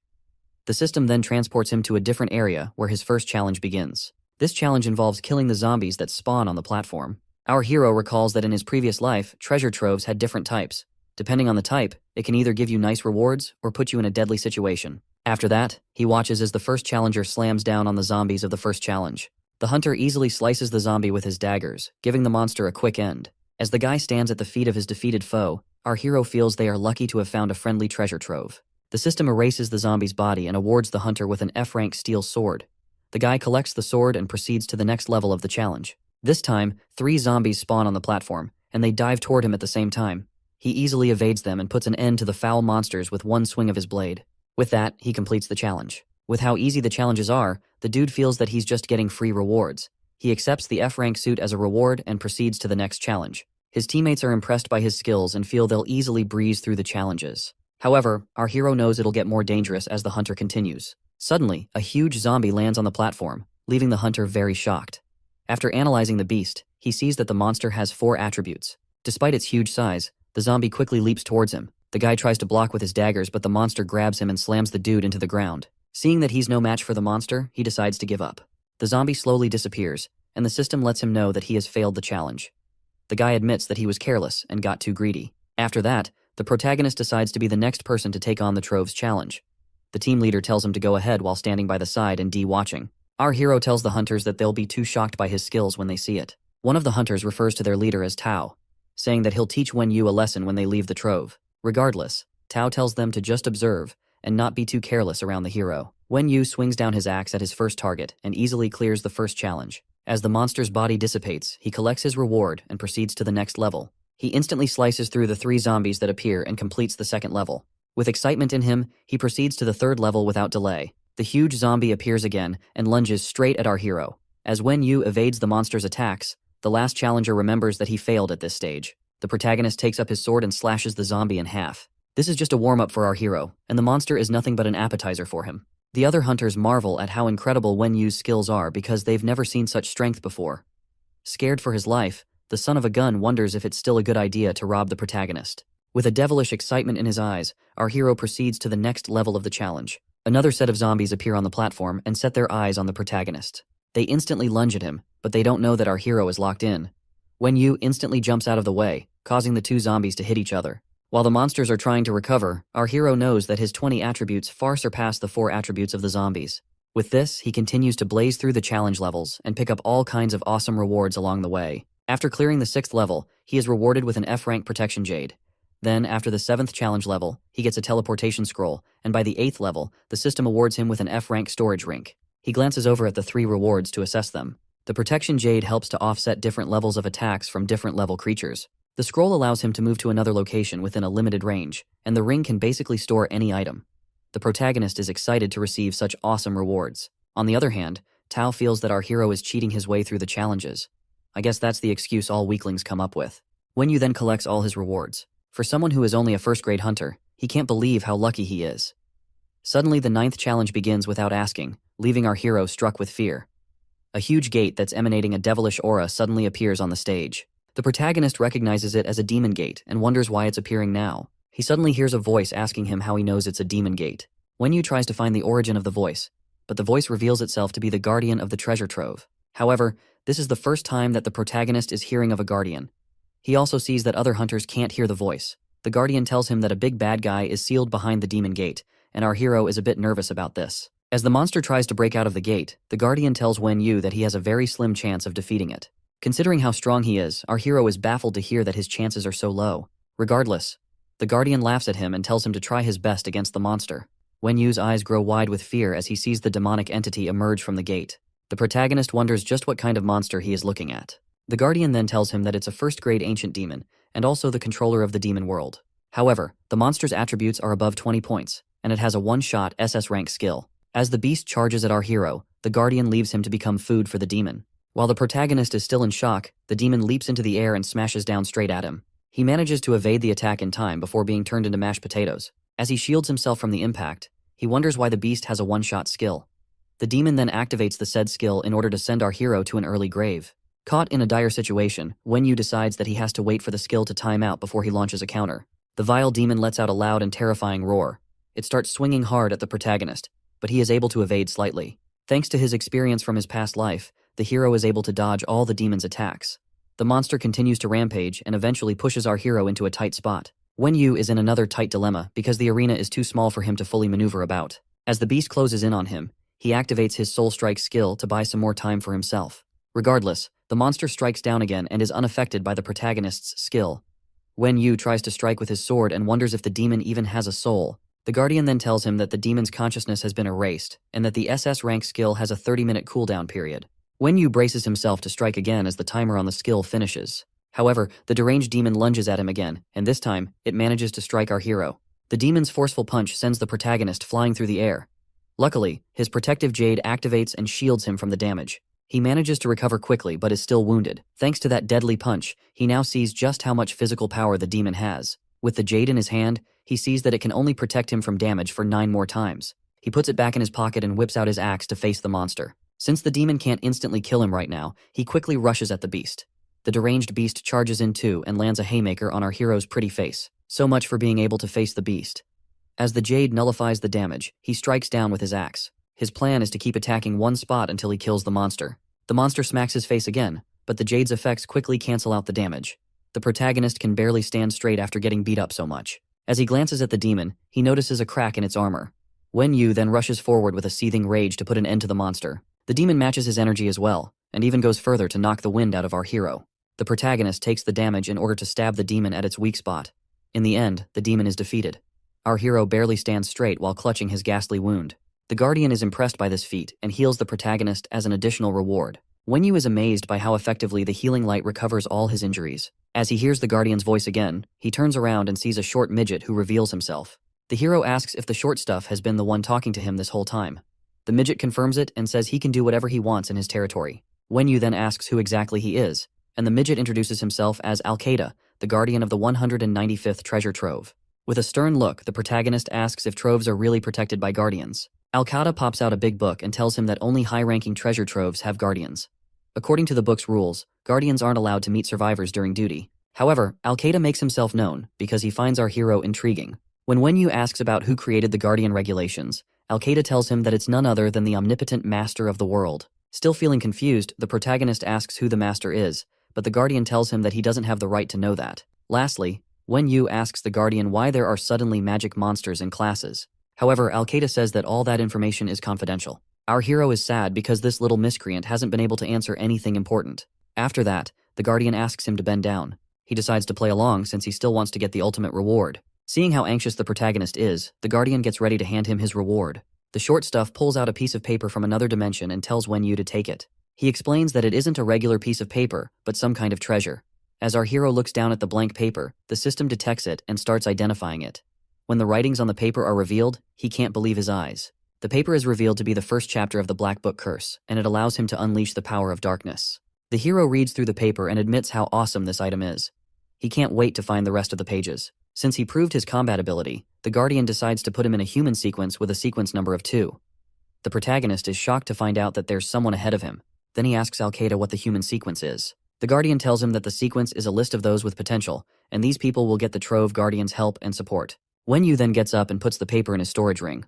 The system then transports him to a different area where his first challenge begins. This challenge involves killing the zombies that spawn on the platform. Our hero recalls that in his previous life, treasure troves had different types. Depending on the type, it can either give you nice rewards or put you in a deadly situation. After that, he watches as the first challenger slams down on the zombies of the first challenge. The hunter easily slices the zombie with his daggers, giving the monster a quick end. As the guy stands at the feet of his defeated foe, our hero feels they are lucky to have found a friendly treasure trove. The system erases the zombie's body and awards the hunter with an F-rank steel sword. The guy collects the sword and proceeds to the next level of the challenge. This time, 3 zombies spawn on the platform, and they dive toward him at the same time. He easily evades them and puts an end to the foul monsters with one swing of his blade. With that, he completes the challenge. With how easy the challenges are, the dude feels that he's just getting free rewards. He accepts the F-rank suit as a reward and proceeds to the next challenge. His teammates are impressed by his skills and feel they'll easily breeze through the challenges. However, our hero knows it'll get more dangerous as the hunter continues. Suddenly, a huge zombie lands on the platform, leaving the hunter very shocked. After analyzing the beast, he sees that the monster has 4 attributes. Despite its huge size, the zombie quickly leaps towards him. The guy tries to block with his daggers, but the monster grabs him and slams the dude into the ground. Seeing that he's no match for the monster, he decides to give up. The zombie slowly disappears, and the system lets him know that he has failed the challenge. The guy admits that he was careless and got too greedy. After that, the protagonist decides to be the next person to take on the Trove's challenge. The team leader tells him to go ahead while standing by the side and watching. Our hero tells the hunters that they'll be too shocked by his skills when they see it. One of the hunters refers to their leader as Tao, saying that he'll teach Wen Yu a lesson when they leave the Trove. Regardless, Tao tells them to just observe and not be too careless around the hero. Wen Yu swings down his axe at his first target and easily clears the first challenge. As the monster's body dissipates, he collects his reward and proceeds to the next level. He instantly slices through the 3 zombies that appear and completes the second level. With excitement in him, he proceeds to the 3rd level without delay. The huge zombie appears again and lunges straight at our hero. As Wen Yu evades the monster's attacks, the last challenger remembers that he failed at this stage. The protagonist takes up his sword and slashes the zombie in half. This is just a warm-up for our hero, and the monster is nothing but an appetizer for him. The other hunters marvel at how incredible Wen Yu's skills are because they've never seen such strength before. Scared for his life, the son of a gun wonders if it's still a good idea to rob the protagonist. With a devilish excitement in his eyes, our hero proceeds to the next level of the challenge. Another set of zombies appear on the platform and set their eyes on the protagonist. They instantly lunge at him, but they don't know that our hero is locked in. Wen Yu instantly jumps out of the way, causing the 2 zombies to hit each other. While the monsters are trying to recover, our hero knows that his 20 attributes far surpass the 4 attributes of the zombies. With this, he continues to blaze through the challenge levels and pick up all kinds of awesome rewards along the way. After clearing the 6th level, he is rewarded with an F-rank protection jade. Then, after the 7th challenge level, he gets a teleportation scroll, and by the 8th level, the system awards him with an F-rank storage rink. He glances over at the 3 rewards to assess them. The protection jade helps to offset different levels of attacks from different level creatures. The scroll allows him to move to another location within a limited range, and the ring can basically store any item. The protagonist is excited to receive such awesome rewards. On the other hand, Tao feels that our hero is cheating his way through the challenges. I guess that's the excuse all weaklings come up with. Wen Yu then collects all his rewards. For someone who is only a first-grade hunter, he can't believe how lucky he is. Suddenly, the 9th challenge begins without asking, leaving our hero struck with fear. A huge gate that's emanating a devilish aura suddenly appears on the stage. The protagonist recognizes it as a demon gate and wonders why it's appearing now. He suddenly hears a voice asking him how he knows it's a demon gate. Wen Yu tries to find the origin of the voice, but the voice reveals itself to be the guardian of the treasure trove. However, this is the first time that the protagonist is hearing of a guardian. He also sees that other hunters can't hear the voice. The guardian tells him that a big bad guy is sealed behind the demon gate, and our hero is a bit nervous about this. As the monster tries to break out of the gate, the Guardian tells Wen Yu that he has a very slim chance of defeating it. Considering how strong he is, our hero is baffled to hear that his chances are so low. Regardless, the Guardian laughs at him and tells him to try his best against the monster. Wen Yu's eyes grow wide with fear as he sees the demonic entity emerge from the gate. The protagonist wonders just what kind of monster he is looking at. The Guardian then tells him that it's a first-grade ancient demon, and also the controller of the demon world. However, the monster's attributes are above 20 points, and it has a one-shot SS rank skill. As the beast charges at our hero, the Guardian leaves him to become food for the demon. While the protagonist is still in shock, the demon leaps into the air and smashes down straight at him. He manages to evade the attack in time before being turned into mashed potatoes. As he shields himself from the impact, he wonders why the beast has a one-shot skill. The demon then activates the said skill in order to send our hero to an early grave. Caught in a dire situation, Wen Yu decides that he has to wait for the skill to time out before he launches a counter. The vile demon lets out a loud and terrifying roar. It starts swinging hard at the protagonist, but he is able to evade slightly. Thanks to his experience from his past life, the hero is able to dodge all the demon's attacks. The monster continues to rampage and eventually pushes our hero into a tight spot. Wen Yu is in another tight dilemma because the arena is too small for him to fully maneuver about. As the beast closes in on him, he activates his Soul Strike skill to buy some more time for himself. Regardless, the monster strikes down again and is unaffected by the protagonist's skill. Wen Yu tries to strike with his sword and wonders if the demon even has a soul. The Guardian then tells him that the demon's consciousness has been erased, and that the SS rank skill has a 30-minute cooldown period. Wen Yu braces himself to strike again as the timer on the skill finishes. However, the deranged demon lunges at him again, and this time, it manages to strike our hero. The demon's forceful punch sends the protagonist flying through the air. Luckily, his protective jade activates and shields him from the damage. He manages to recover quickly but is still wounded. Thanks to that deadly punch, he now sees just how much physical power the demon has. With the jade in his hand, he sees that it can only protect him from damage for 9 more times. He puts it back in his pocket and whips out his axe to face the monster. Since the demon can't instantly kill him right now, he quickly rushes at the beast. The deranged beast charges in too and lands a haymaker on our hero's pretty face. So much for being able to face the beast. As the jade nullifies the damage, he strikes down with his axe. His plan is to keep attacking one spot until he kills the monster. The monster smacks his face again, but the jade's effects quickly cancel out the damage. The protagonist can barely stand straight after getting beat up so much. As he glances at the demon, he notices a crack in its armor. Wen Yu then rushes forward with a seething rage to put an end to the monster. The demon matches his energy as well, and even goes further to knock the wind out of our hero. The protagonist takes the damage in order to stab the demon at its weak spot. In the end, the demon is defeated. Our hero barely stands straight while clutching his ghastly wound. The Guardian is impressed by this feat and heals the protagonist as an additional reward. Wen Yu is amazed by how effectively the healing light recovers all his injuries. As he hears the Guardian's voice again, he turns around and sees a short midget who reveals himself. The hero asks if the short stuff has been the one talking to him this whole time. The midget confirms it and says he can do whatever he wants in his territory. Wen Yu then asks who exactly he is, and the midget introduces himself as Al-Qaeda, the guardian of the 195th treasure trove. With a stern look, the protagonist asks if troves are really protected by guardians. Al-Qaeda pops out a big book and tells him that only high-ranking treasure troves have guardians. According to the book's rules, guardians aren't allowed to meet survivors during duty. However, Al-Qaeda makes himself known because he finds our hero intriguing. When Wen Yu asks about who created the guardian regulations, Al-Qaeda tells him that it's none other than the omnipotent master of the world. Still feeling confused, the protagonist asks who the master is, but the guardian tells him that he doesn't have the right to know that. Lastly, Wen Yu asks the guardian why there are suddenly magic monsters in classes. However, Al-Qaeda says that all that information is confidential. Our hero is sad because this little miscreant hasn't been able to answer anything important. After that, the guardian asks him to bend down. He decides to play along since he still wants to get the ultimate reward. Seeing how anxious the protagonist is, the guardian gets ready to hand him his reward. The short stuff pulls out a piece of paper from another dimension and tells Wen Yu to take it. He explains that it isn't a regular piece of paper, but some kind of treasure. As our hero looks down at the blank paper, the system detects it and starts identifying it. When the writings on the paper are revealed, he can't believe his eyes. The paper is revealed to be the first chapter of the Black Book Curse, and it allows him to unleash the power of darkness. The hero reads through the paper and admits how awesome this item is. He can't wait to find the rest of the pages. Since he proved his combat ability, the Guardian decides to put him in a human sequence with a sequence number of 2. The protagonist is shocked to find out that there's someone ahead of him. Then he asks Al-Qaeda what the human sequence is. The Guardian tells him that the sequence is a list of those with potential, and these people will get the Trove Guardian's help and support. Wen Yu then gets up and puts the paper in his storage ring.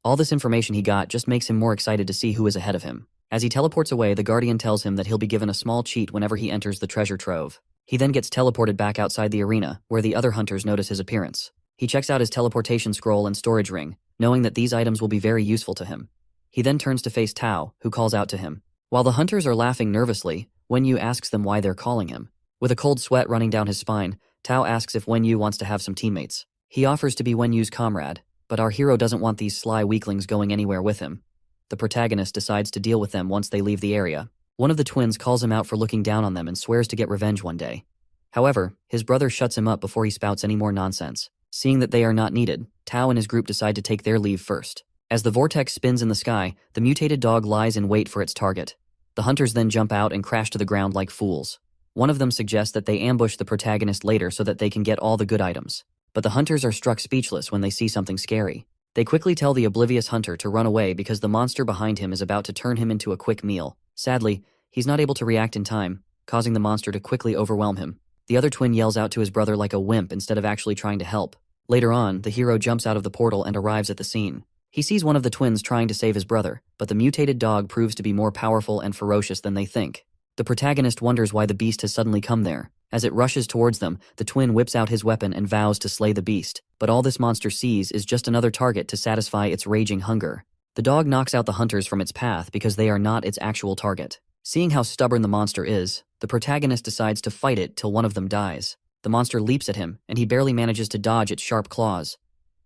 All this information he got just makes him more excited to see who is ahead of him. As he teleports away, the Guardian tells him that he'll be given a small cheat whenever he enters the treasure trove. He then gets teleported back outside the arena, where the other hunters notice his appearance. He checks out his teleportation scroll and storage ring, knowing that these items will be very useful to him. He then turns to face Tao, who calls out to him. While the hunters are laughing nervously, Wen Yu asks them why they're calling him. With a cold sweat running down his spine, Tao asks if Wen Yu wants to have some teammates. He offers to be Wen Yu's comrade, but our hero doesn't want these sly weaklings going anywhere with him. The protagonist decides to deal with them once they leave the area. One of the twins calls him out for looking down on them and swears to get revenge one day. However, his brother shuts him up before he spouts any more nonsense. Seeing that they are not needed, Tao and his group decide to take their leave first. As the vortex spins in the sky, the mutated dog lies in wait for its target. The hunters then jump out and crash to the ground like fools. One of them suggests that they ambush the protagonist later so that they can get all the good items. But the hunters are struck speechless when they see something scary. They quickly tell the oblivious hunter to run away because the monster behind him is about to turn him into a quick meal. Sadly, he's not able to react in time, causing the monster to quickly overwhelm him. The other twin yells out to his brother like a wimp instead of actually trying to help. Later on, the hero jumps out of the portal and arrives at the scene. He sees one of the twins trying to save his brother, but the mutated dog proves to be more powerful and ferocious than they think. The protagonist wonders why the beast has suddenly come there. As it rushes towards them, the twin whips out his weapon and vows to slay the beast, but all this monster sees is just another target to satisfy its raging hunger. The dog knocks out the hunters from its path because they are not its actual target. Seeing how stubborn the monster is, the protagonist decides to fight it till one of them dies. The monster leaps at him, and he barely manages to dodge its sharp claws.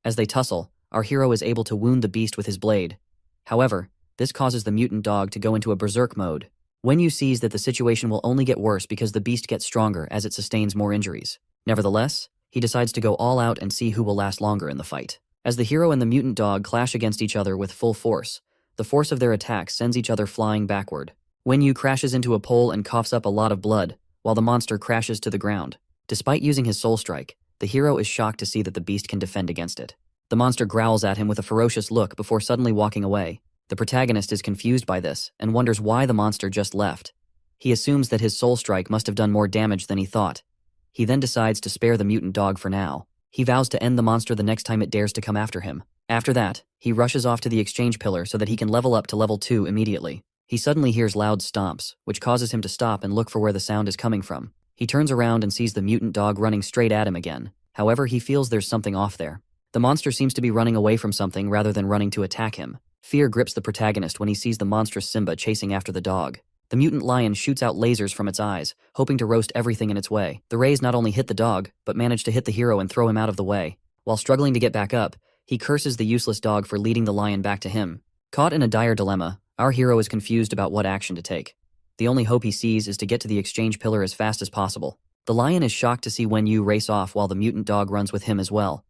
As they tussle, our hero is able to wound the beast with his blade. However, this causes the mutant dog to go into a berserk mode. Wen Yu sees that the situation will only get worse because the beast gets stronger as it sustains more injuries. Nevertheless, he decides to go all out and see who will last longer in the fight. As the hero and the mutant dog clash against each other with full force, the force of their attack sends each other flying backward. Wen Yu crashes into a pole and coughs up a lot of blood, while the monster crashes to the ground. Despite using his soul strike, the hero is shocked to see that the beast can defend against it. The monster growls at him with a ferocious look before suddenly walking away. The protagonist is confused by this and wonders why the monster just left. He assumes that his soul strike must have done more damage than he thought. He then decides to spare the mutant dog for now. He vows to end the monster the next time it dares to come after him. After that, he rushes off to the exchange pillar so that he can level up to level 2 immediately. He suddenly hears loud stomps, which causes him to stop and look for where the sound is coming from. He turns around and sees the mutant dog running straight at him again. However, he feels there's something off there. The monster seems to be running away from something rather than running to attack him. Fear grips the protagonist when he sees the monstrous Simba chasing after the dog. The mutant lion shoots out lasers from its eyes, hoping to roast everything in its way. The rays not only hit the dog, but manage to hit the hero and throw him out of the way. While struggling to get back up, he curses the useless dog for leading the lion back to him. Caught in a dire dilemma, our hero is confused about what action to take. The only hope he sees is to get to the exchange pillar as fast as possible. The lion is shocked to see Wen Yu race off while the mutant dog runs with him as well.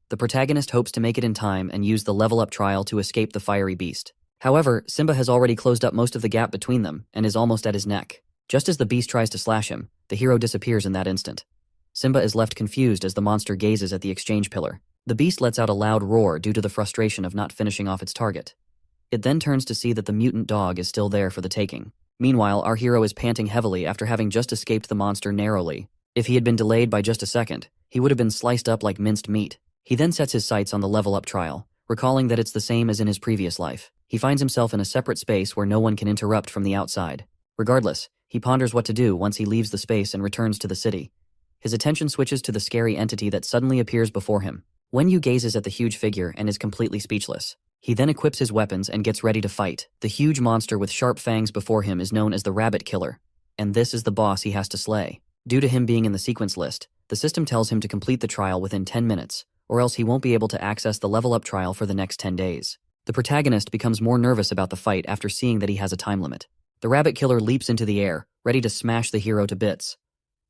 The protagonist hopes to make it in time and use the level-up trial to escape the fiery beast. However, Simba has already closed up most of the gap between them and is almost at his neck. Just as the beast tries to slash him, the hero disappears in that instant. Simba is left confused as the monster gazes at the exchange pillar. The beast lets out a loud roar due to the frustration of not finishing off its target. It then turns to see that the mutant dog is still there for the taking. Meanwhile, our hero is panting heavily after having just escaped the monster narrowly. If he had been delayed by just a second, he would have been sliced up like minced meat. He then sets his sights on the level-up trial, recalling that it's the same as in his previous life. He finds himself in a separate space where no one can interrupt from the outside. Regardless, he ponders what to do once he leaves the space and returns to the city. His attention switches to the scary entity that suddenly appears before him. Wen Yu gazes at the huge figure and is completely speechless. He then equips his weapons and gets ready to fight. The huge monster with sharp fangs before him is known as the Rabbit Killer, and this is the boss he has to slay. Due to him being in the sequence list, the system tells him to complete the trial within 10 minutes, or else he won't be able to access the level-up trial for the next 10 days. The protagonist becomes more nervous about the fight after seeing that he has a time limit. The Rabbit Killer leaps into the air, ready to smash the hero to bits.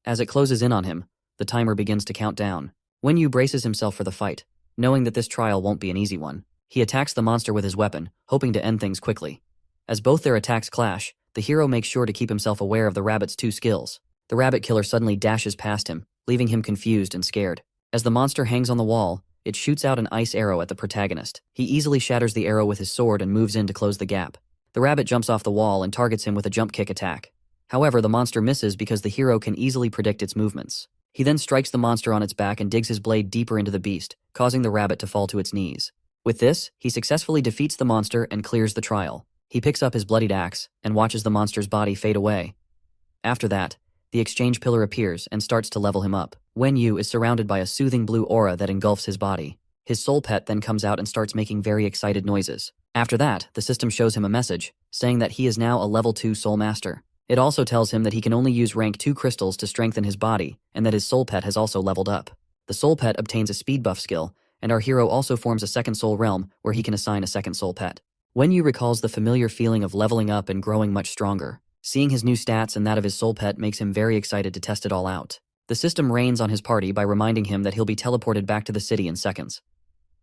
As it closes in on him, the timer begins to count down. Wen Yu braces himself for the fight, knowing that this trial won't be an easy one. He attacks the monster with his weapon, hoping to end things quickly. As both their attacks clash, the hero makes sure to keep himself aware of the rabbit's 2 skills. The Rabbit Killer suddenly dashes past him, leaving him confused and scared. As the monster hangs on the wall, it shoots out an ice arrow at the protagonist. He easily shatters the arrow with his sword and moves in to close the gap. The rabbit jumps off the wall and targets him with a jump kick attack. However, the monster misses because the hero can easily predict its movements. He then strikes the monster on its back and digs his blade deeper into the beast, causing the rabbit to fall to its knees. With this, he successfully defeats the monster and clears the trial. He picks up his bloodied axe and watches the monster's body fade away. After that, The exchange pillar appears and starts to level him up. Wen Yu is surrounded by a soothing blue aura that engulfs his body. His soul pet then comes out and starts making very excited noises. After that, the system shows him a message, saying that he is now a level 2 soul master. It also tells him that he can only use rank 2 crystals to strengthen his body, and that his soul pet has also leveled up. The soul pet obtains a speed buff skill, and our hero also forms a second soul realm where he can assign a second soul pet. Wen Yu recalls the familiar feeling of leveling up and growing much stronger. Seeing his new stats and that of his soul pet makes him very excited to test it all out. The system rains on his party by reminding him that he'll be teleported back to the city in seconds.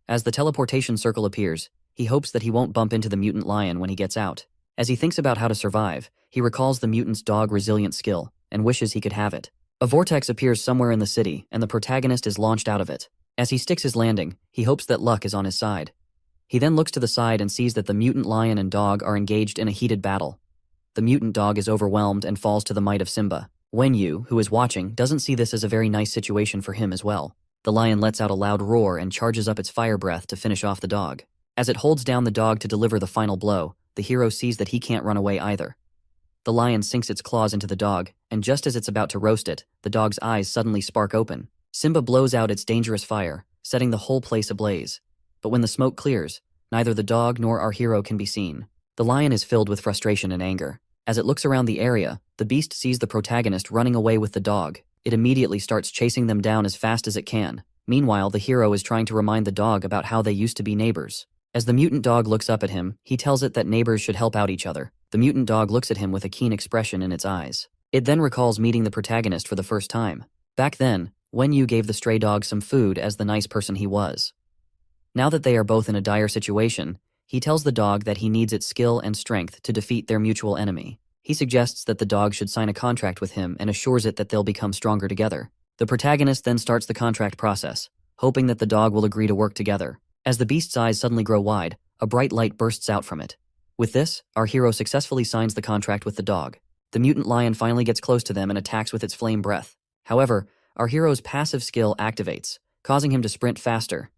As the teleportation circle appears, he hopes that he won't bump into the mutant lion when he gets out. As he thinks about how to survive, he recalls the mutant's dog resilient skill and wishes he could have it. A vortex appears somewhere in the city, and the protagonist is launched out of it. As he sticks his landing, he hopes that luck is on his side. He then looks to the side and sees that the mutant lion and dog are engaged in a heated battle. The mutant dog is overwhelmed and falls to the might of Simba. Wen Yu, who is watching, doesn't see this as a very nice situation for him as well. The lion lets out a loud roar and charges up its fire breath to finish off the dog. As it holds down the dog to deliver the final blow, the hero sees that he can't run away either. The lion sinks its claws into the dog, and just as it's about to roast it, the dog's eyes suddenly spark open. Simba blows out its dangerous fire, setting the whole place ablaze. But when the smoke clears, neither the dog nor our hero can be seen. The lion is filled with frustration and anger. As it looks around the area, the beast sees the protagonist running away with the dog. It immediately starts chasing them down as fast as it can. Meanwhile, the hero is trying to remind the dog about how they used to be neighbors. As the mutant dog looks up at him, he tells it that neighbors should help out each other. The mutant dog looks at him with a keen expression in its eyes. It then recalls meeting the protagonist for the first time. Back then, Wen Yu gave the stray dog some food as the nice person he was. Now that they are both in a dire situation, he tells the dog that he needs its skill and strength to defeat their mutual enemy. He suggests that the dog should sign a contract with him and assures it that they'll become stronger together. The protagonist then starts the contract process, hoping that the dog will agree to work together. As the beast's eyes suddenly grow wide, a bright light bursts out from it. With this, our hero successfully signs the contract with the dog. The mutant lion finally gets close to them and attacks with its flame breath. However, our hero's passive skill activates, causing him to sprint faster.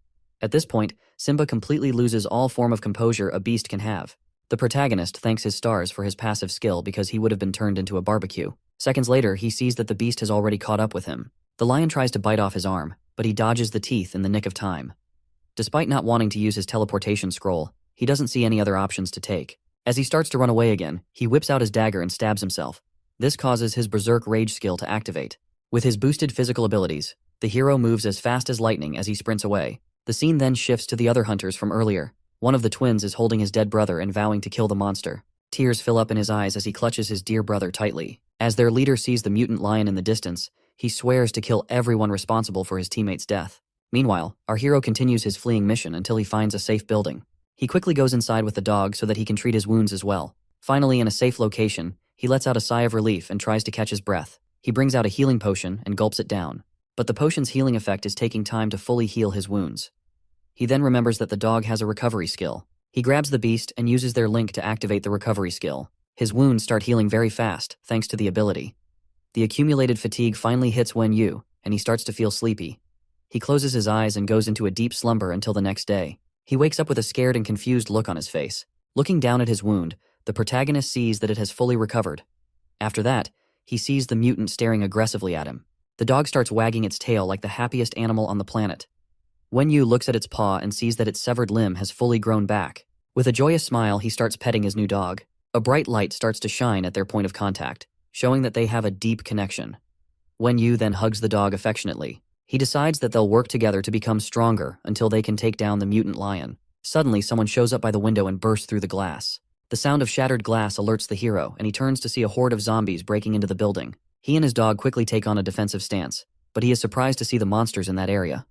At this point, Simba completely loses all form of composure a beast can have. The protagonist thanks his stars for his passive skill because he would have been turned into a barbecue. Seconds later, he sees that the beast has already caught up with him. The lion tries to bite off his arm, but he dodges the teeth in the nick of time. Despite not wanting to use his teleportation scroll, he doesn't see any other options to take. As he starts to run away again, he whips out his dagger and stabs himself. This causes his berserk rage skill to activate. With his boosted physical abilities, the hero moves as fast as lightning as he sprints away. The scene then shifts to the other hunters from earlier. One of the twins is holding his dead brother and vowing to kill the monster. Tears fill up in his eyes as he clutches his dear brother tightly. As their leader sees the mutant lion in the distance, he swears to kill everyone responsible for his teammate's death. Meanwhile, our hero continues his fleeing mission until he finds a safe building. He quickly goes inside with the dog so that he can treat his wounds as well. Finally, in a safe location, he lets out a sigh of relief and tries to catch his breath. He brings out a healing potion and gulps it down. But the potion's healing effect is taking time to fully heal his wounds. He then remembers that the dog has a recovery skill. He grabs the beast and uses their link to activate the recovery skill. His wounds start healing very fast, thanks to the ability. The accumulated fatigue finally hits Wen Yu, and he starts to feel sleepy. He closes his eyes and goes into a deep slumber until the next day. He wakes up with a scared and confused look on his face. Looking down at his wound, the protagonist sees that it has fully recovered. After that, he sees the mutant staring aggressively at him. The dog starts wagging its tail like the happiest animal on the planet. Wen Yu looks at its paw and sees that its severed limb has fully grown back. With a joyous smile, he starts petting his new dog. A bright light starts to shine at their point of contact, showing that they have a deep connection. Wen Yu then hugs the dog affectionately. He decides that they'll work together to become stronger until they can take down the mutant lion. Suddenly, someone shows up by the window and bursts through the glass. The sound of shattered glass alerts the hero, and he turns to see a horde of zombies breaking into the building. He and his dog quickly take on a defensive stance, but he is surprised to see the monsters in that area.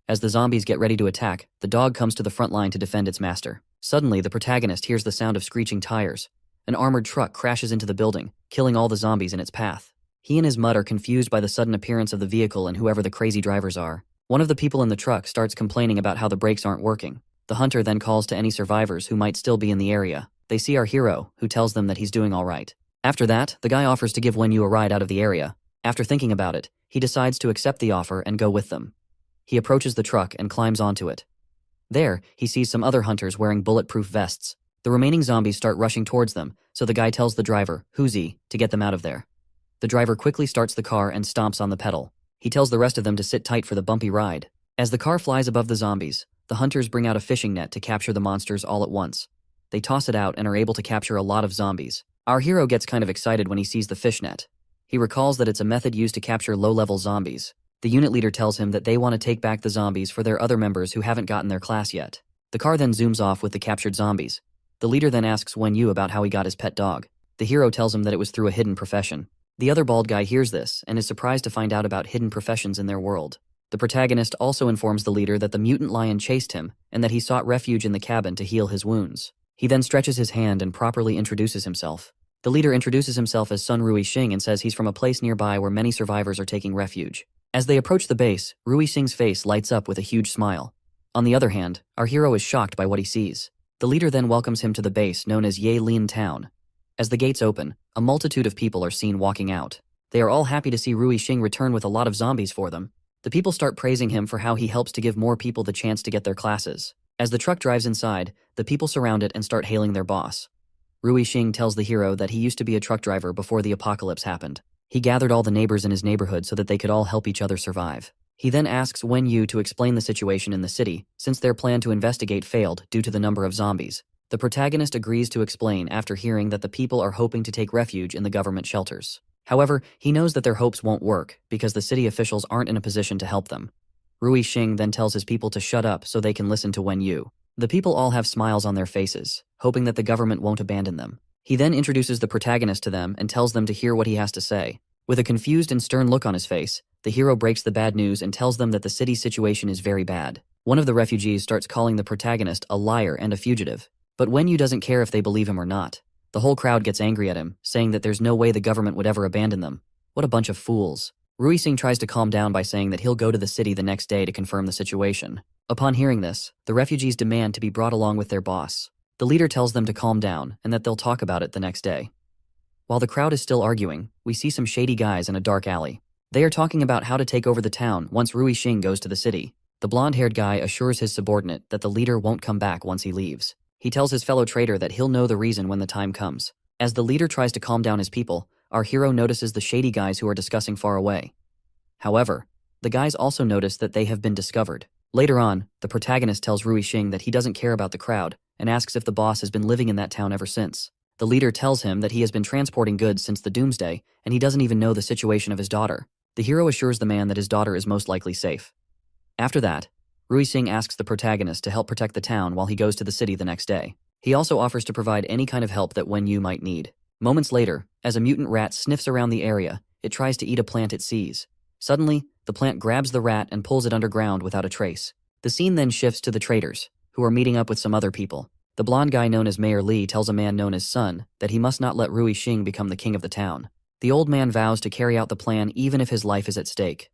As the zombies get ready to attack, the dog comes to the front line to defend its master. Suddenly, the protagonist hears the sound of screeching tires. An armored truck crashes into the building, killing all the zombies in its path. He and his mutt are confused by the sudden appearance of the vehicle and whoever the crazy drivers are. One of the people in the truck starts complaining about how the brakes aren't working. The hunter then calls to any survivors who might still be in the area. They see our hero, who tells them that he's doing all right. After that, the guy offers to give Wen Yu a ride out of the area. After thinking about it, he decides to accept the offer and go with them. He approaches the truck and climbs onto it. There, he sees some other hunters wearing bulletproof vests. The remaining zombies start rushing towards them, so the guy tells the driver, Huzi, to get them out of there. The driver quickly starts the car and stomps on the pedal. He tells the rest of them to sit tight for the bumpy ride. As the car flies above the zombies, the hunters bring out a fishing net to capture the monsters all at once. They toss it out and are able to capture a lot of zombies. Our hero gets kind of excited when he sees the fish net. He recalls that it's a method used to capture low-level zombies. The unit leader tells him that they want to take back the zombies for their other members who haven't gotten their class yet. The car then zooms off with the captured zombies. The leader then asks Wen Yu about how he got his pet dog. The hero tells him that it was through a hidden profession. The other bald guy hears this and is surprised to find out about hidden professions in their world. The protagonist also informs the leader that the mutant lion chased him and that he sought refuge in the cabin to heal his wounds. He then stretches his hand and properly introduces himself. The leader introduces himself as Sun Rui Xing and says he's from a place nearby where many survivors are taking refuge. As they approach the base, Rui Xing's face lights up with a huge smile. On the other hand, our hero is shocked by what he sees. The leader then welcomes him to the base known as Ye Lin Town. As the gates open, a multitude of people are seen walking out. They are all happy to see Rui Xing return with a lot of zombies for them. The people start praising him for how he helps to give more people the chance to get their classes. As the truck drives inside, the people surround it and start hailing their boss. Rui Xing tells the hero that he used to be a truck driver before the apocalypse happened. He gathered all the neighbors in his neighborhood so that they could all help each other survive. He then asks Wen Yu to explain the situation in the city, since their plan to investigate failed due to the number of zombies. The protagonist agrees to explain after hearing that the people are hoping to take refuge in the government shelters. However, he knows that their hopes won't work because the city officials aren't in a position to help them. Rui Xing then tells his people to shut up so they can listen to Wen Yu. The people all have smiles on their faces, hoping that the government won't abandon them. He then introduces the protagonist to them and tells them to hear what he has to say. With a confused and stern look on his face, the hero breaks the bad news and tells them that the city's situation is very bad. One of the refugees starts calling the protagonist a liar and a fugitive. But Wen Yu doesn't care if they believe him or not. The whole crowd gets angry at him, saying that there's no way the government would ever abandon them. What a bunch of fools. Rui Xing tries to calm down by saying that he'll go to the city the next day to confirm the situation. Upon hearing this, the refugees demand to be brought along with their boss. The leader tells them to calm down and that they'll talk about it the next day. While the crowd is still arguing, we see some shady guys in a dark alley. They are talking about how to take over the town once Rui Xing goes to the city. The blonde-haired guy assures his subordinate that the leader won't come back once he leaves. He tells his fellow traitor that he'll know the reason when the time comes. As the leader tries to calm down his people, our hero notices the shady guys who are discussing far away. However, the guys also notice that they have been discovered. Later on, the protagonist tells Rui Xing that he doesn't care about the crowd and asks if the boss has been living in that town ever since. The leader tells him that he has been transporting goods since the doomsday and he doesn't even know the situation of his daughter. The hero assures the man that his daughter is most likely safe. After that, Rui Xing asks the protagonist to help protect the town while he goes to the city the next day. He also offers to provide any kind of help that Wen Yu might need. Moments later, as a mutant rat sniffs around the area, it tries to eat a plant it sees. Suddenly, the plant grabs the rat and pulls it underground without a trace. The scene then shifts to the traders, who are meeting up with some other people. The blonde guy known as Mayor Li tells a man known as Sun that he must not let Rui Xing become the king of the town. The old man vows to carry out the plan even if his life is at stake.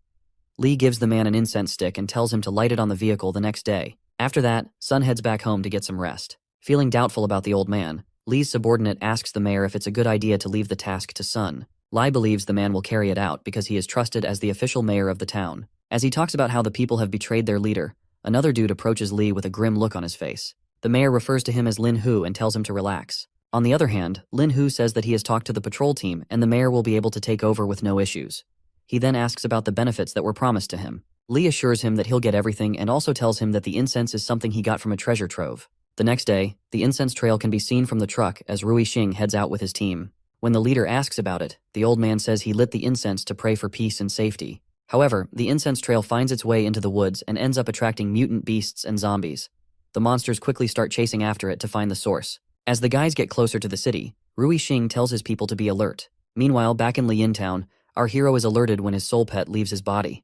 Li gives the man an incense stick and tells him to light it on the vehicle the next day. After that, Sun heads back home to get some rest. Feeling doubtful about the old man, Li's subordinate asks the mayor if it's a good idea to leave the task to Sun. Li believes the man will carry it out because he is trusted as the official mayor of the town. As he talks about how the people have betrayed their leader, another dude approaches Li with a grim look on his face. The mayor refers to him as Lin Hu and tells him to relax. On the other hand, Lin Hu says that he has talked to the patrol team and the mayor will be able to take over with no issues. He then asks about the benefits that were promised to him. Li assures him that he'll get everything and also tells him that the incense is something he got from a treasure trove. The next day, the incense trail can be seen from the truck as Rui Xing heads out with his team. When the leader asks about it, the old man says he lit the incense to pray for peace and safety. However, the incense trail finds its way into the woods and ends up attracting mutant beasts and zombies. The monsters quickly start chasing after it to find the source. As the guys get closer to the city, Rui Xing tells his people to be alert. Meanwhile, back in Lian Town, our hero is alerted when his soul pet leaves his body.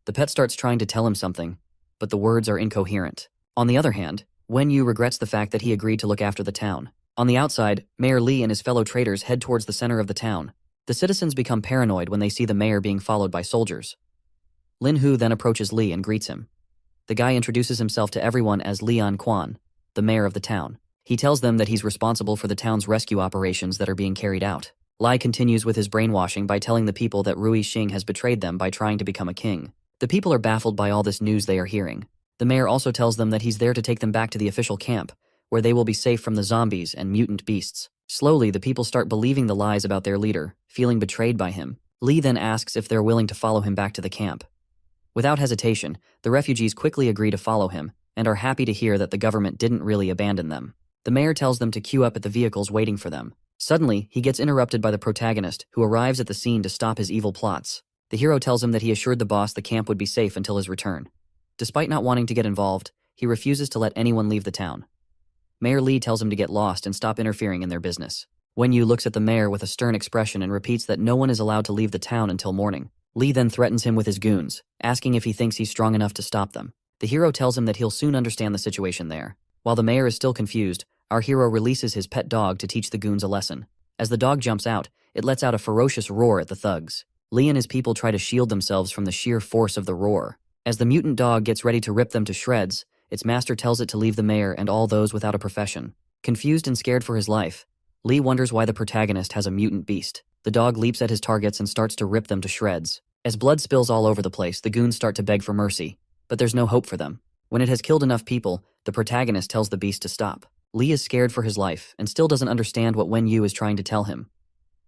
The pet starts trying to tell him something, but the words are incoherent. On the other hand, Wen Yu regrets the fact that he agreed to look after the town. On the outside, Mayor Li and his fellow traders head towards the center of the town. The citizens become paranoid when they see the mayor being followed by soldiers. Lin Hu then approaches Li and greets him. The guy introduces himself to everyone as Lian Quan, the mayor of the town. He tells them that he's responsible for the town's rescue operations that are being carried out. Li continues with his brainwashing by telling the people that Rui Xing has betrayed them by trying to become a king. The people are baffled by all this news they are hearing. The mayor also tells them that he's there to take them back to the official camp, where they will be safe from the zombies and mutant beasts. Slowly, the people start believing the lies about their leader, feeling betrayed by him. Lee then asks if they're willing to follow him back to the camp. Without hesitation, the refugees quickly agree to follow him and are happy to hear that the government didn't really abandon them. The mayor tells them to queue up at the vehicles waiting for them. Suddenly, he gets interrupted by the protagonist, who arrives at the scene to stop his evil plots. The hero tells him that he assured the boss the camp would be safe until his return. Despite not wanting to get involved, he refuses to let anyone leave the town. Mayor Lee tells him to get lost and stop interfering in their business. Wen Yu looks at the mayor with a stern expression and repeats that no one is allowed to leave the town until morning. Lee then threatens him with his goons, asking if he thinks he's strong enough to stop them. The hero tells him that he'll soon understand the situation there. While the mayor is still confused, our hero releases his pet dog to teach the goons a lesson. As the dog jumps out, it lets out a ferocious roar at the thugs. Lee and his people try to shield themselves from the sheer force of the roar. As the mutant dog gets ready to rip them to shreds, its master tells it to leave the mayor and all those without a profession. Confused and scared for his life, Lee wonders why the protagonist has a mutant beast. The dog leaps at his targets and starts to rip them to shreds. As blood spills all over the place, the goons start to beg for mercy, but there's no hope for them. When it has killed enough people, the protagonist tells the beast to stop. Lee is scared for his life and still doesn't understand what Wen Yu is trying to tell him.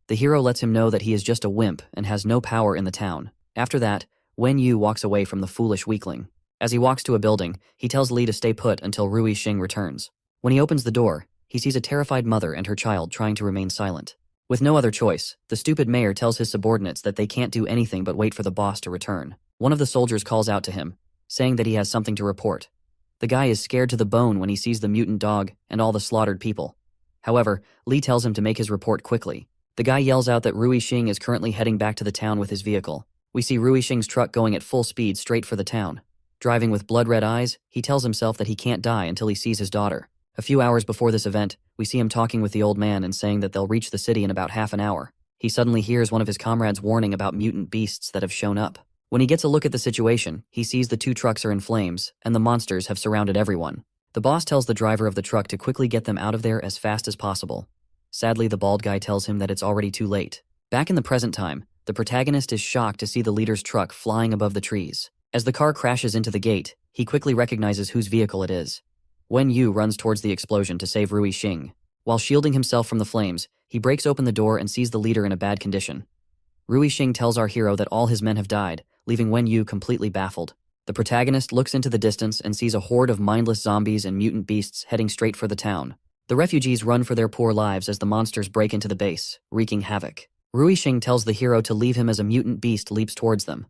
The hero lets him know that he is just a wimp and has no power in the town. After that, Wen Yu walks away from the foolish weakling. As he walks to a building, he tells Lee to stay put until Rui Xing returns. When he opens the door, he sees a terrified mother and her child trying to remain silent. With no other choice, the stupid mayor tells his subordinates that they can't do anything but wait for the boss to return. One of the soldiers calls out to him, saying that he has something to report. The guy is scared to the bone when he sees the mutant dog and all the slaughtered people. However, Lee tells him to make his report quickly. The guy yells out that Rui Xing is currently heading back to the town with his vehicle. We see Rui Xing's truck going at full speed straight for the town. Driving with blood-red eyes, he tells himself that he can't die until he sees his daughter. A few hours before this event, we see him talking with the old man and saying that they'll reach the city in about half an hour. He suddenly hears one of his comrades warning about mutant beasts that have shown up. When he gets a look at the situation, he sees the two trucks are in flames, and the monsters have surrounded everyone. The boss tells the driver of the truck to quickly get them out of there as fast as possible. Sadly, the bald guy tells him that it's already too late. Back in the present time, the protagonist is shocked to see the leader's truck flying above the trees. As the car crashes into the gate, he quickly recognizes whose vehicle it is. Wen Yu runs towards the explosion to save Rui Xing. While shielding himself from the flames, he breaks open the door and sees the leader in a bad condition. Rui Xing tells our hero that all his men have died, leaving Wen Yu completely baffled. The protagonist looks into the distance and sees a horde of mindless zombies and mutant beasts heading straight for the town. The refugees run for their poor lives as the monsters break into the base, wreaking havoc. Rui Xing tells the hero to leave him as a mutant beast leaps towards them.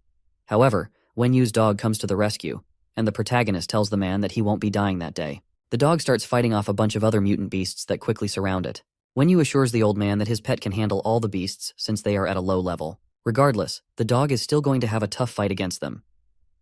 However, Wen Yu's dog comes to the rescue, and the protagonist tells the man that he won't be dying that day. The dog starts fighting off a bunch of other mutant beasts that quickly surround it. Wen Yu assures the old man that his pet can handle all the beasts since they are at a low level. Regardless, the dog is still going to have a tough fight against them.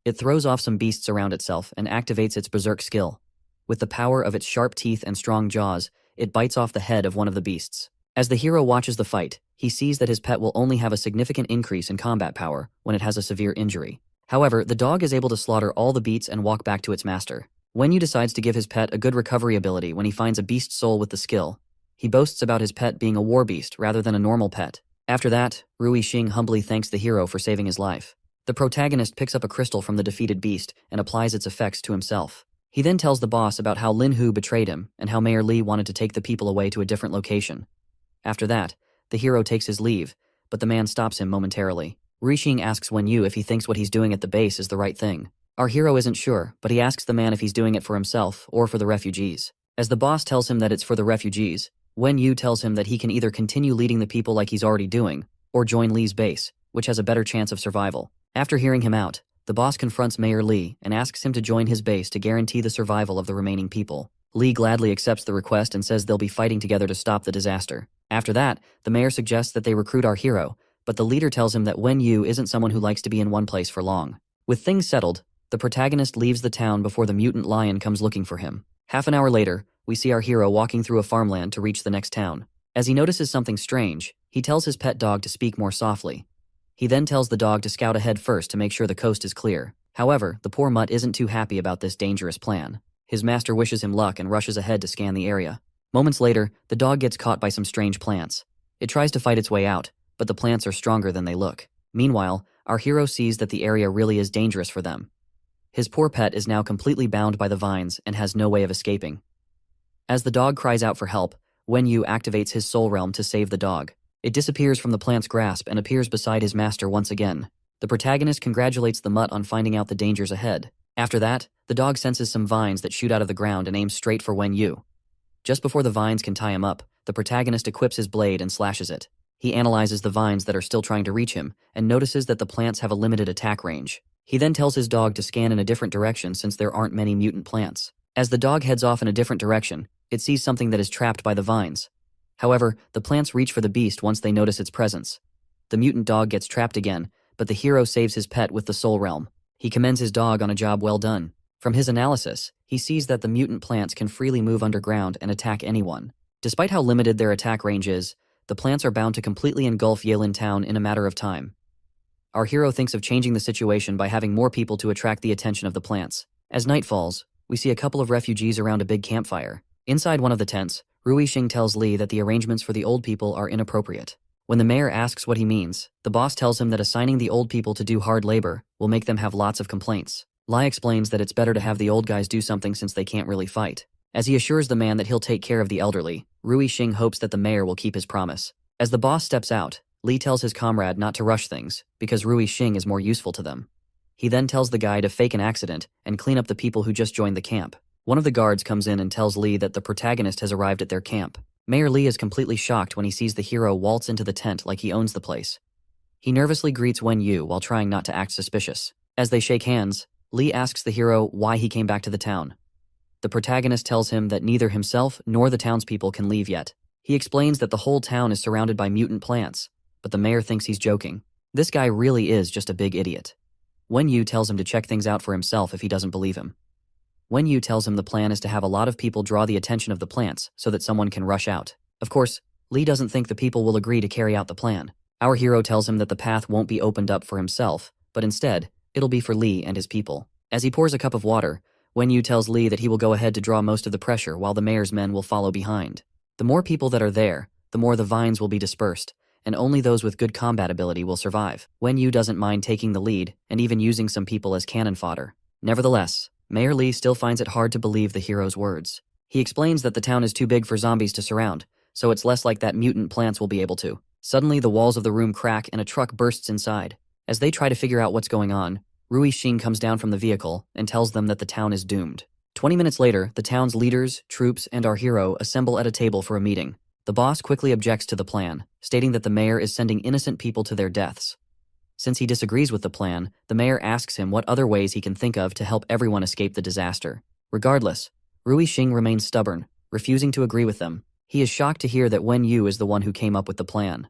It throws off some beasts around itself and activates its berserk skill. With the power of its sharp teeth and strong jaws, it bites off the head of one of the beasts. As the hero watches the fight, he sees that his pet will only have a significant increase in combat power when it has a severe injury. However, the dog is able to slaughter all the beasts and walk back to its master. Wen Yu decides to give his pet a good recovery ability when he finds a beast soul with the skill. He boasts about his pet being a war beast rather than a normal pet. After that, Rui Xing humbly thanks the hero for saving his life. The protagonist picks up a crystal from the defeated beast and applies its effects to himself. He then tells the boss about how Lin Hu betrayed him and how Mayor Lee wanted to take the people away to a different location. After that, the hero takes his leave, but the man stops him momentarily. Rui Xing asks Wen Yu if he thinks what he's doing at the base is the right thing. Our hero isn't sure, but he asks the man if he's doing it for himself or for the refugees. As the boss tells him that it's for the refugees, Wen Yu tells him that he can either continue leading the people like he's already doing, or join Lee's base, which has a better chance of survival. After hearing him out, the boss confronts Mayor Lee and asks him to join his base to guarantee the survival of the remaining people. Lee gladly accepts the request and says they'll be fighting together to stop the disaster. After that, the mayor suggests that they recruit our hero, but the leader tells him that Wen Yu isn't someone who likes to be in one place for long. With things settled, the protagonist leaves the town before the mutant lion comes looking for him. Half an hour later, we see our hero walking through a farmland to reach the next town. As he notices something strange, he tells his pet dog to speak more softly. He then tells the dog to scout ahead first to make sure the coast is clear. However, the poor mutt isn't too happy about this dangerous plan. His master wishes him luck and rushes ahead to scan the area. Moments later, the dog gets caught by some strange plants. It tries to fight its way out, but the plants are stronger than they look. Meanwhile, our hero sees that the area really is dangerous for them. His poor pet is now completely bound by the vines and has no way of escaping. As the dog cries out for help, Wen Yu activates his soul realm to save the dog. It disappears from the plant's grasp and appears beside his master once again. The protagonist congratulates the mutt on finding out the dangers ahead. After that, the dog senses some vines that shoot out of the ground and aims straight for Wen Yu. Just before the vines can tie him up, the protagonist equips his blade and slashes it. He analyzes the vines that are still trying to reach him and notices that the plants have a limited attack range. He then tells his dog to scan in a different direction since there aren't many mutant plants. As the dog heads off in a different direction, it sees something that is trapped by the vines. However, the plants reach for the beast once they notice its presence. The mutant dog gets trapped again, but the hero saves his pet with the Soul Realm. He commends his dog on a job well done. From his analysis, he sees that the mutant plants can freely move underground and attack anyone. Despite how limited their attack range is, the plants are bound to completely engulf Yelin Town in a matter of time. Our hero thinks of changing the situation by having more people to attract the attention of the plants. As night falls, we see a couple of refugees around a big campfire. Inside one of the tents, Rui Xing tells Li that the arrangements for the old people are inappropriate. When the mayor asks what he means, the boss tells him that assigning the old people to do hard labor will make them have lots of complaints. Li explains that it's better to have the old guys do something since they can't really fight. As he assures the man that he'll take care of the elderly, Rui Xing hopes that the mayor will keep his promise. As the boss steps out, Li tells his comrade not to rush things, because Rui Xing is more useful to them. He then tells the guy to fake an accident and clean up the people who just joined the camp. One of the guards comes in and tells Li that the protagonist has arrived at their camp. Mayor Li is completely shocked when he sees the hero waltz into the tent like he owns the place. He nervously greets Wen Yu while trying not to act suspicious. As they shake hands, Li asks the hero why he came back to the town. The protagonist tells him that neither himself nor the townspeople can leave yet. He explains that the whole town is surrounded by mutant plants, but the mayor thinks he's joking. This guy really is just a big idiot. Wen Yu tells him to check things out for himself if he doesn't believe him. Wen Yu tells him the plan is to have a lot of people draw the attention of the plants so that someone can rush out. Of course, Li doesn't think the people will agree to carry out the plan. Our hero tells him that the path won't be opened up for himself, but instead, it'll be for Li and his people. As he pours a cup of water, Wen Yu tells Li that he will go ahead to draw most of the pressure while the mayor's men will follow behind. The more people that are there, the more the vines will be dispersed, and only those with good combat ability will survive. Wen Yu doesn't mind taking the lead and even using some people as cannon fodder. Nevertheless, Mayor Li still finds it hard to believe the hero's words. He explains that the town is too big for zombies to surround, so it's less like that mutant plants will be able to. Suddenly, the walls of the room crack and a truck bursts inside. As they try to figure out what's going on, Rui Xing comes down from the vehicle and tells them that the town is doomed. 20 minutes later, the town's leaders, troops, and our hero assemble at a table for a meeting. The boss quickly objects to the plan, stating that the mayor is sending innocent people to their deaths. Since he disagrees with the plan, the mayor asks him what other ways he can think of to help everyone escape the disaster. Regardless, Rui Xing remains stubborn, refusing to agree with them. He is shocked to hear that Wen Yu is the one who came up with the plan.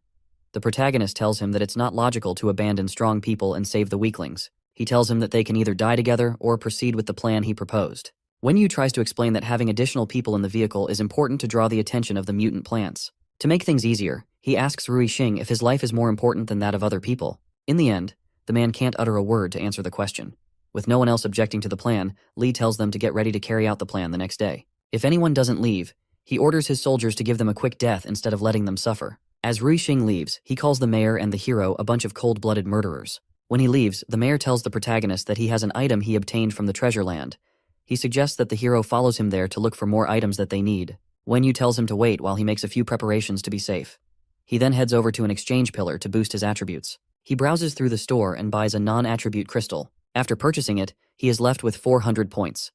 The protagonist tells him that it's not logical to abandon strong people and save the weaklings. He tells him that they can either die together or proceed with the plan he proposed. Wen Yu tries to explain that having additional people in the vehicle is important to draw the attention of the mutant plants. To make things easier, he asks Rui Xing if his life is more important than that of other people. In the end, the man can't utter a word to answer the question. With no one else objecting to the plan, Li tells them to get ready to carry out the plan the next day. If anyone doesn't leave, he orders his soldiers to give them a quick death instead of letting them suffer. As Rui Xing leaves, he calls the mayor and the hero a bunch of cold-blooded murderers. When he leaves, the mayor tells the protagonist that he has an item he obtained from the treasure land. He suggests that the hero follows him there to look for more items that they need. Wen Yu tells him to wait while he makes a few preparations to be safe. He then heads over to an exchange pillar to boost his attributes. He browses through the store and buys a non-attribute crystal. After purchasing it, he is left with 400 points.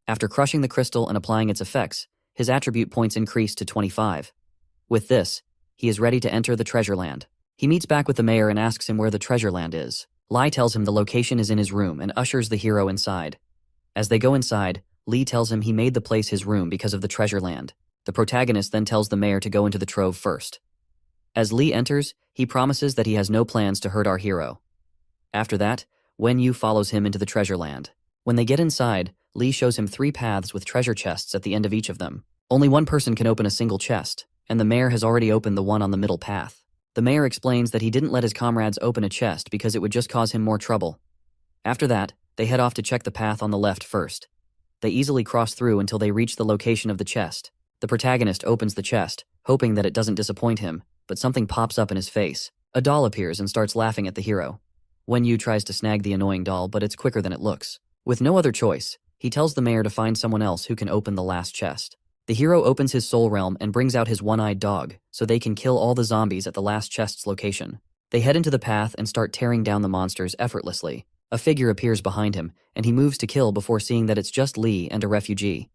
After crushing the crystal and applying its effects, his attribute points increase to 25. With this, he is ready to enter the treasure land. He meets back with the mayor and asks him where the treasure land is. Li tells him the location is in his room and ushers the hero inside. As they go inside, Li tells him he made the place his room because of the treasure land. The protagonist then tells the mayor to go into the trove first. As Li enters, he promises that he has no plans to hurt our hero. After that, Wen Yu follows him into the treasure land. When they get inside, Li shows him 3 paths with treasure chests at the end of each of them. Only one person can open a single chest, and the mayor has already opened the one on the middle path. The mayor explains that he didn't let his comrades open a chest because it would just cause him more trouble. After that, they head off to check the path on the left first. They easily cross through until they reach the location of the chest. The protagonist opens the chest, hoping that it doesn't disappoint him, but something pops up in his face. A doll appears and starts laughing at the hero. Wen Yu tries to snag the annoying doll, but it's quicker than it looks. With no other choice, he tells the mayor to find someone else who can open the last chest. The hero opens his soul realm and brings out his one-eyed dog, so they can kill all the zombies at the last chest's location. They head into the path and start tearing down the monsters effortlessly. A figure appears behind him, and he moves to kill before seeing that it's just Lee and a refugee.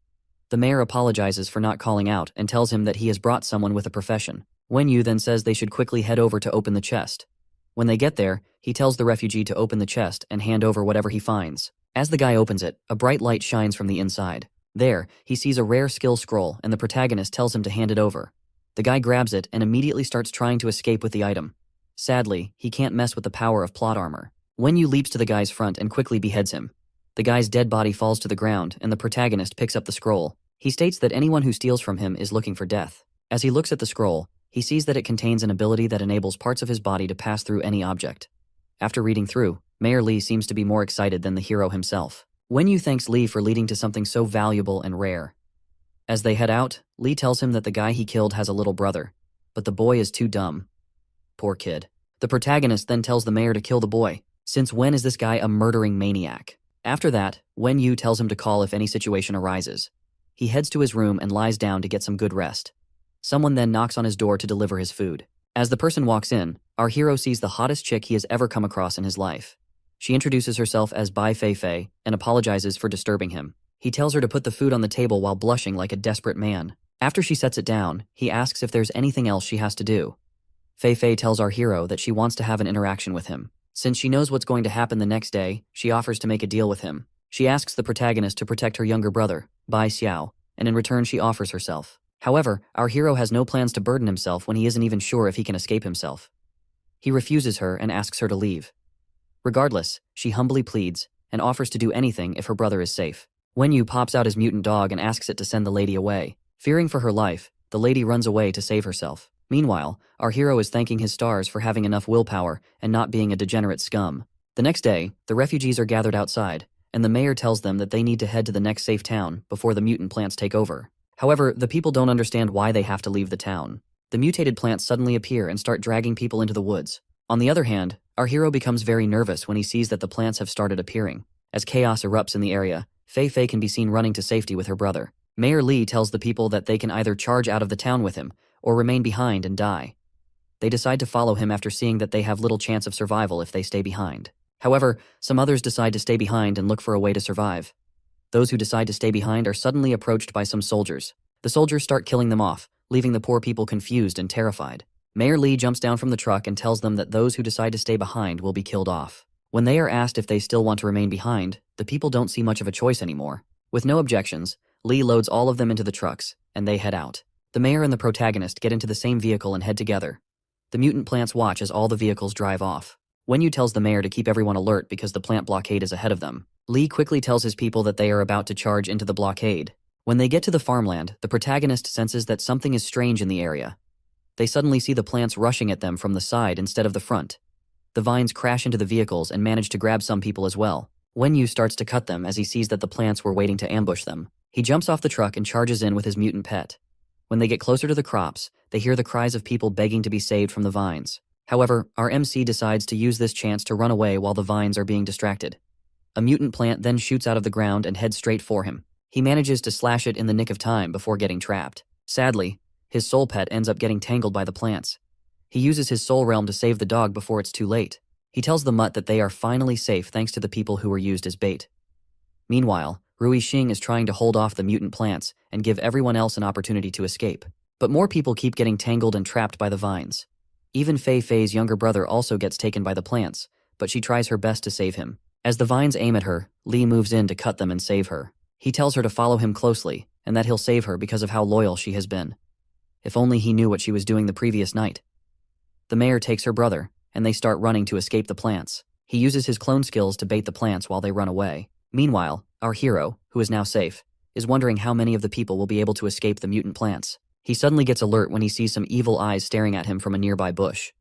The mayor apologizes for not calling out and tells him that he has brought someone with a profession. Wenyu then says they should quickly head over to open the chest. When they get there, he tells the refugee to open the chest and hand over whatever he finds. As the guy opens it, a bright light shines from the inside. There, he sees a rare skill scroll and the protagonist tells him to hand it over. The guy grabs it and immediately starts trying to escape with the item. Sadly, he can't mess with the power of plot armor. Wenyu leaps to the guy's front and quickly beheads him. The guy's dead body falls to the ground and the protagonist picks up the scroll. He states that anyone who steals from him is looking for death. As he looks at the scroll, he sees that it contains an ability that enables parts of his body to pass through any object. After reading through, Mayor Lee seems to be more excited than the hero himself. Wenyu thanks Lee for leading to something so valuable and rare. As they head out, Lee tells him that the guy he killed has a little brother, but the boy is too dumb. Poor kid. The protagonist then tells the mayor to kill the boy. Since when is this guy a murdering maniac? After that, Wenyu tells him to call if any situation arises. He heads to his room and lies down to get some good rest. Someone then knocks on his door to deliver his food. As the person walks in, our hero sees the hottest chick he has ever come across in his life. She introduces herself as Bai Fei Fei and apologizes for disturbing him. He tells her to put the food on the table while blushing like a desperate man. After she sets it down, he asks if there's anything else she has to do. Fei Fei tells our hero that she wants to have an interaction with him. Since she knows what's going to happen the next day, she offers to make a deal with him. She asks the protagonist to protect her younger brother, Bai Xiao, and in return she offers herself. However, our hero has no plans to burden himself when he isn't even sure if he can escape himself. He refuses her and asks her to leave. Regardless, she humbly pleads and offers to do anything if her brother is safe. Wenyu pops out his mutant dog and asks it to send the lady away. Fearing for her life, the lady runs away to save herself. Meanwhile, our hero is thanking his stars for having enough willpower and not being a degenerate scum. The next day, the refugees are gathered outside, and the mayor tells them that they need to head to the next safe town before the mutant plants take over. However, the people don't understand why they have to leave the town. The mutated plants suddenly appear and start dragging people into the woods. On the other hand, our hero becomes very nervous when he sees that the plants have started appearing. As chaos erupts in the area, Fei Fei can be seen running to safety with her brother. Mayor Lee tells the people that they can either charge out of the town with him or remain behind and die. They decide to follow him after seeing that they have little chance of survival if they stay behind. However, some others decide to stay behind and look for a way to survive. Those who decide to stay behind are suddenly approached by some soldiers. The soldiers start killing them off, leaving the poor people confused and terrified. Mayor Lee jumps down from the truck and tells them that those who decide to stay behind will be killed off. When they are asked if they still want to remain behind, the people don't see much of a choice anymore. With no objections, Lee loads all of them into the trucks, and they head out. The mayor and the protagonist get into the same vehicle and head together. The mutant plants watch as all the vehicles drive off. Wenyu tells the mayor to keep everyone alert because the plant blockade is ahead of them. Lee quickly tells his people that they are about to charge into the blockade. When they get to the farmland, the protagonist senses that something is strange in the area. They suddenly see the plants rushing at them from the side instead of the front. The vines crash into the vehicles and manage to grab some people as well. Wenyu starts to cut them as he sees that the plants were waiting to ambush them. He jumps off the truck and charges in with his mutant pet. When they get closer to the crops, they hear the cries of people begging to be saved from the vines. However, our MC decides to use this chance to run away while the vines are being distracted. A mutant plant then shoots out of the ground and heads straight for him. He manages to slash it in the nick of time before getting trapped. Sadly, his soul pet ends up getting tangled by the plants. He uses his soul realm to save the dog before it's too late. He tells the mutt that they are finally safe thanks to the people who were used as bait. Meanwhile, Rui Xing is trying to hold off the mutant plants and give everyone else an opportunity to escape. But more people keep getting tangled and trapped by the vines. Even Fei Fei's younger brother also gets taken by the plants, but she tries her best to save him. As the vines aim at her, Lee moves in to cut them and save her. He tells her to follow him closely and that he'll save her because of how loyal she has been. If only he knew what she was doing the previous night. The mayor takes her brother, and they start running to escape the plants. He uses his clone skills to bait the plants while they run away. Meanwhile, our hero, who is now safe, is wondering how many of the people will be able to escape the mutant plants. He suddenly gets alert when he sees some evil eyes staring at him from a nearby bush.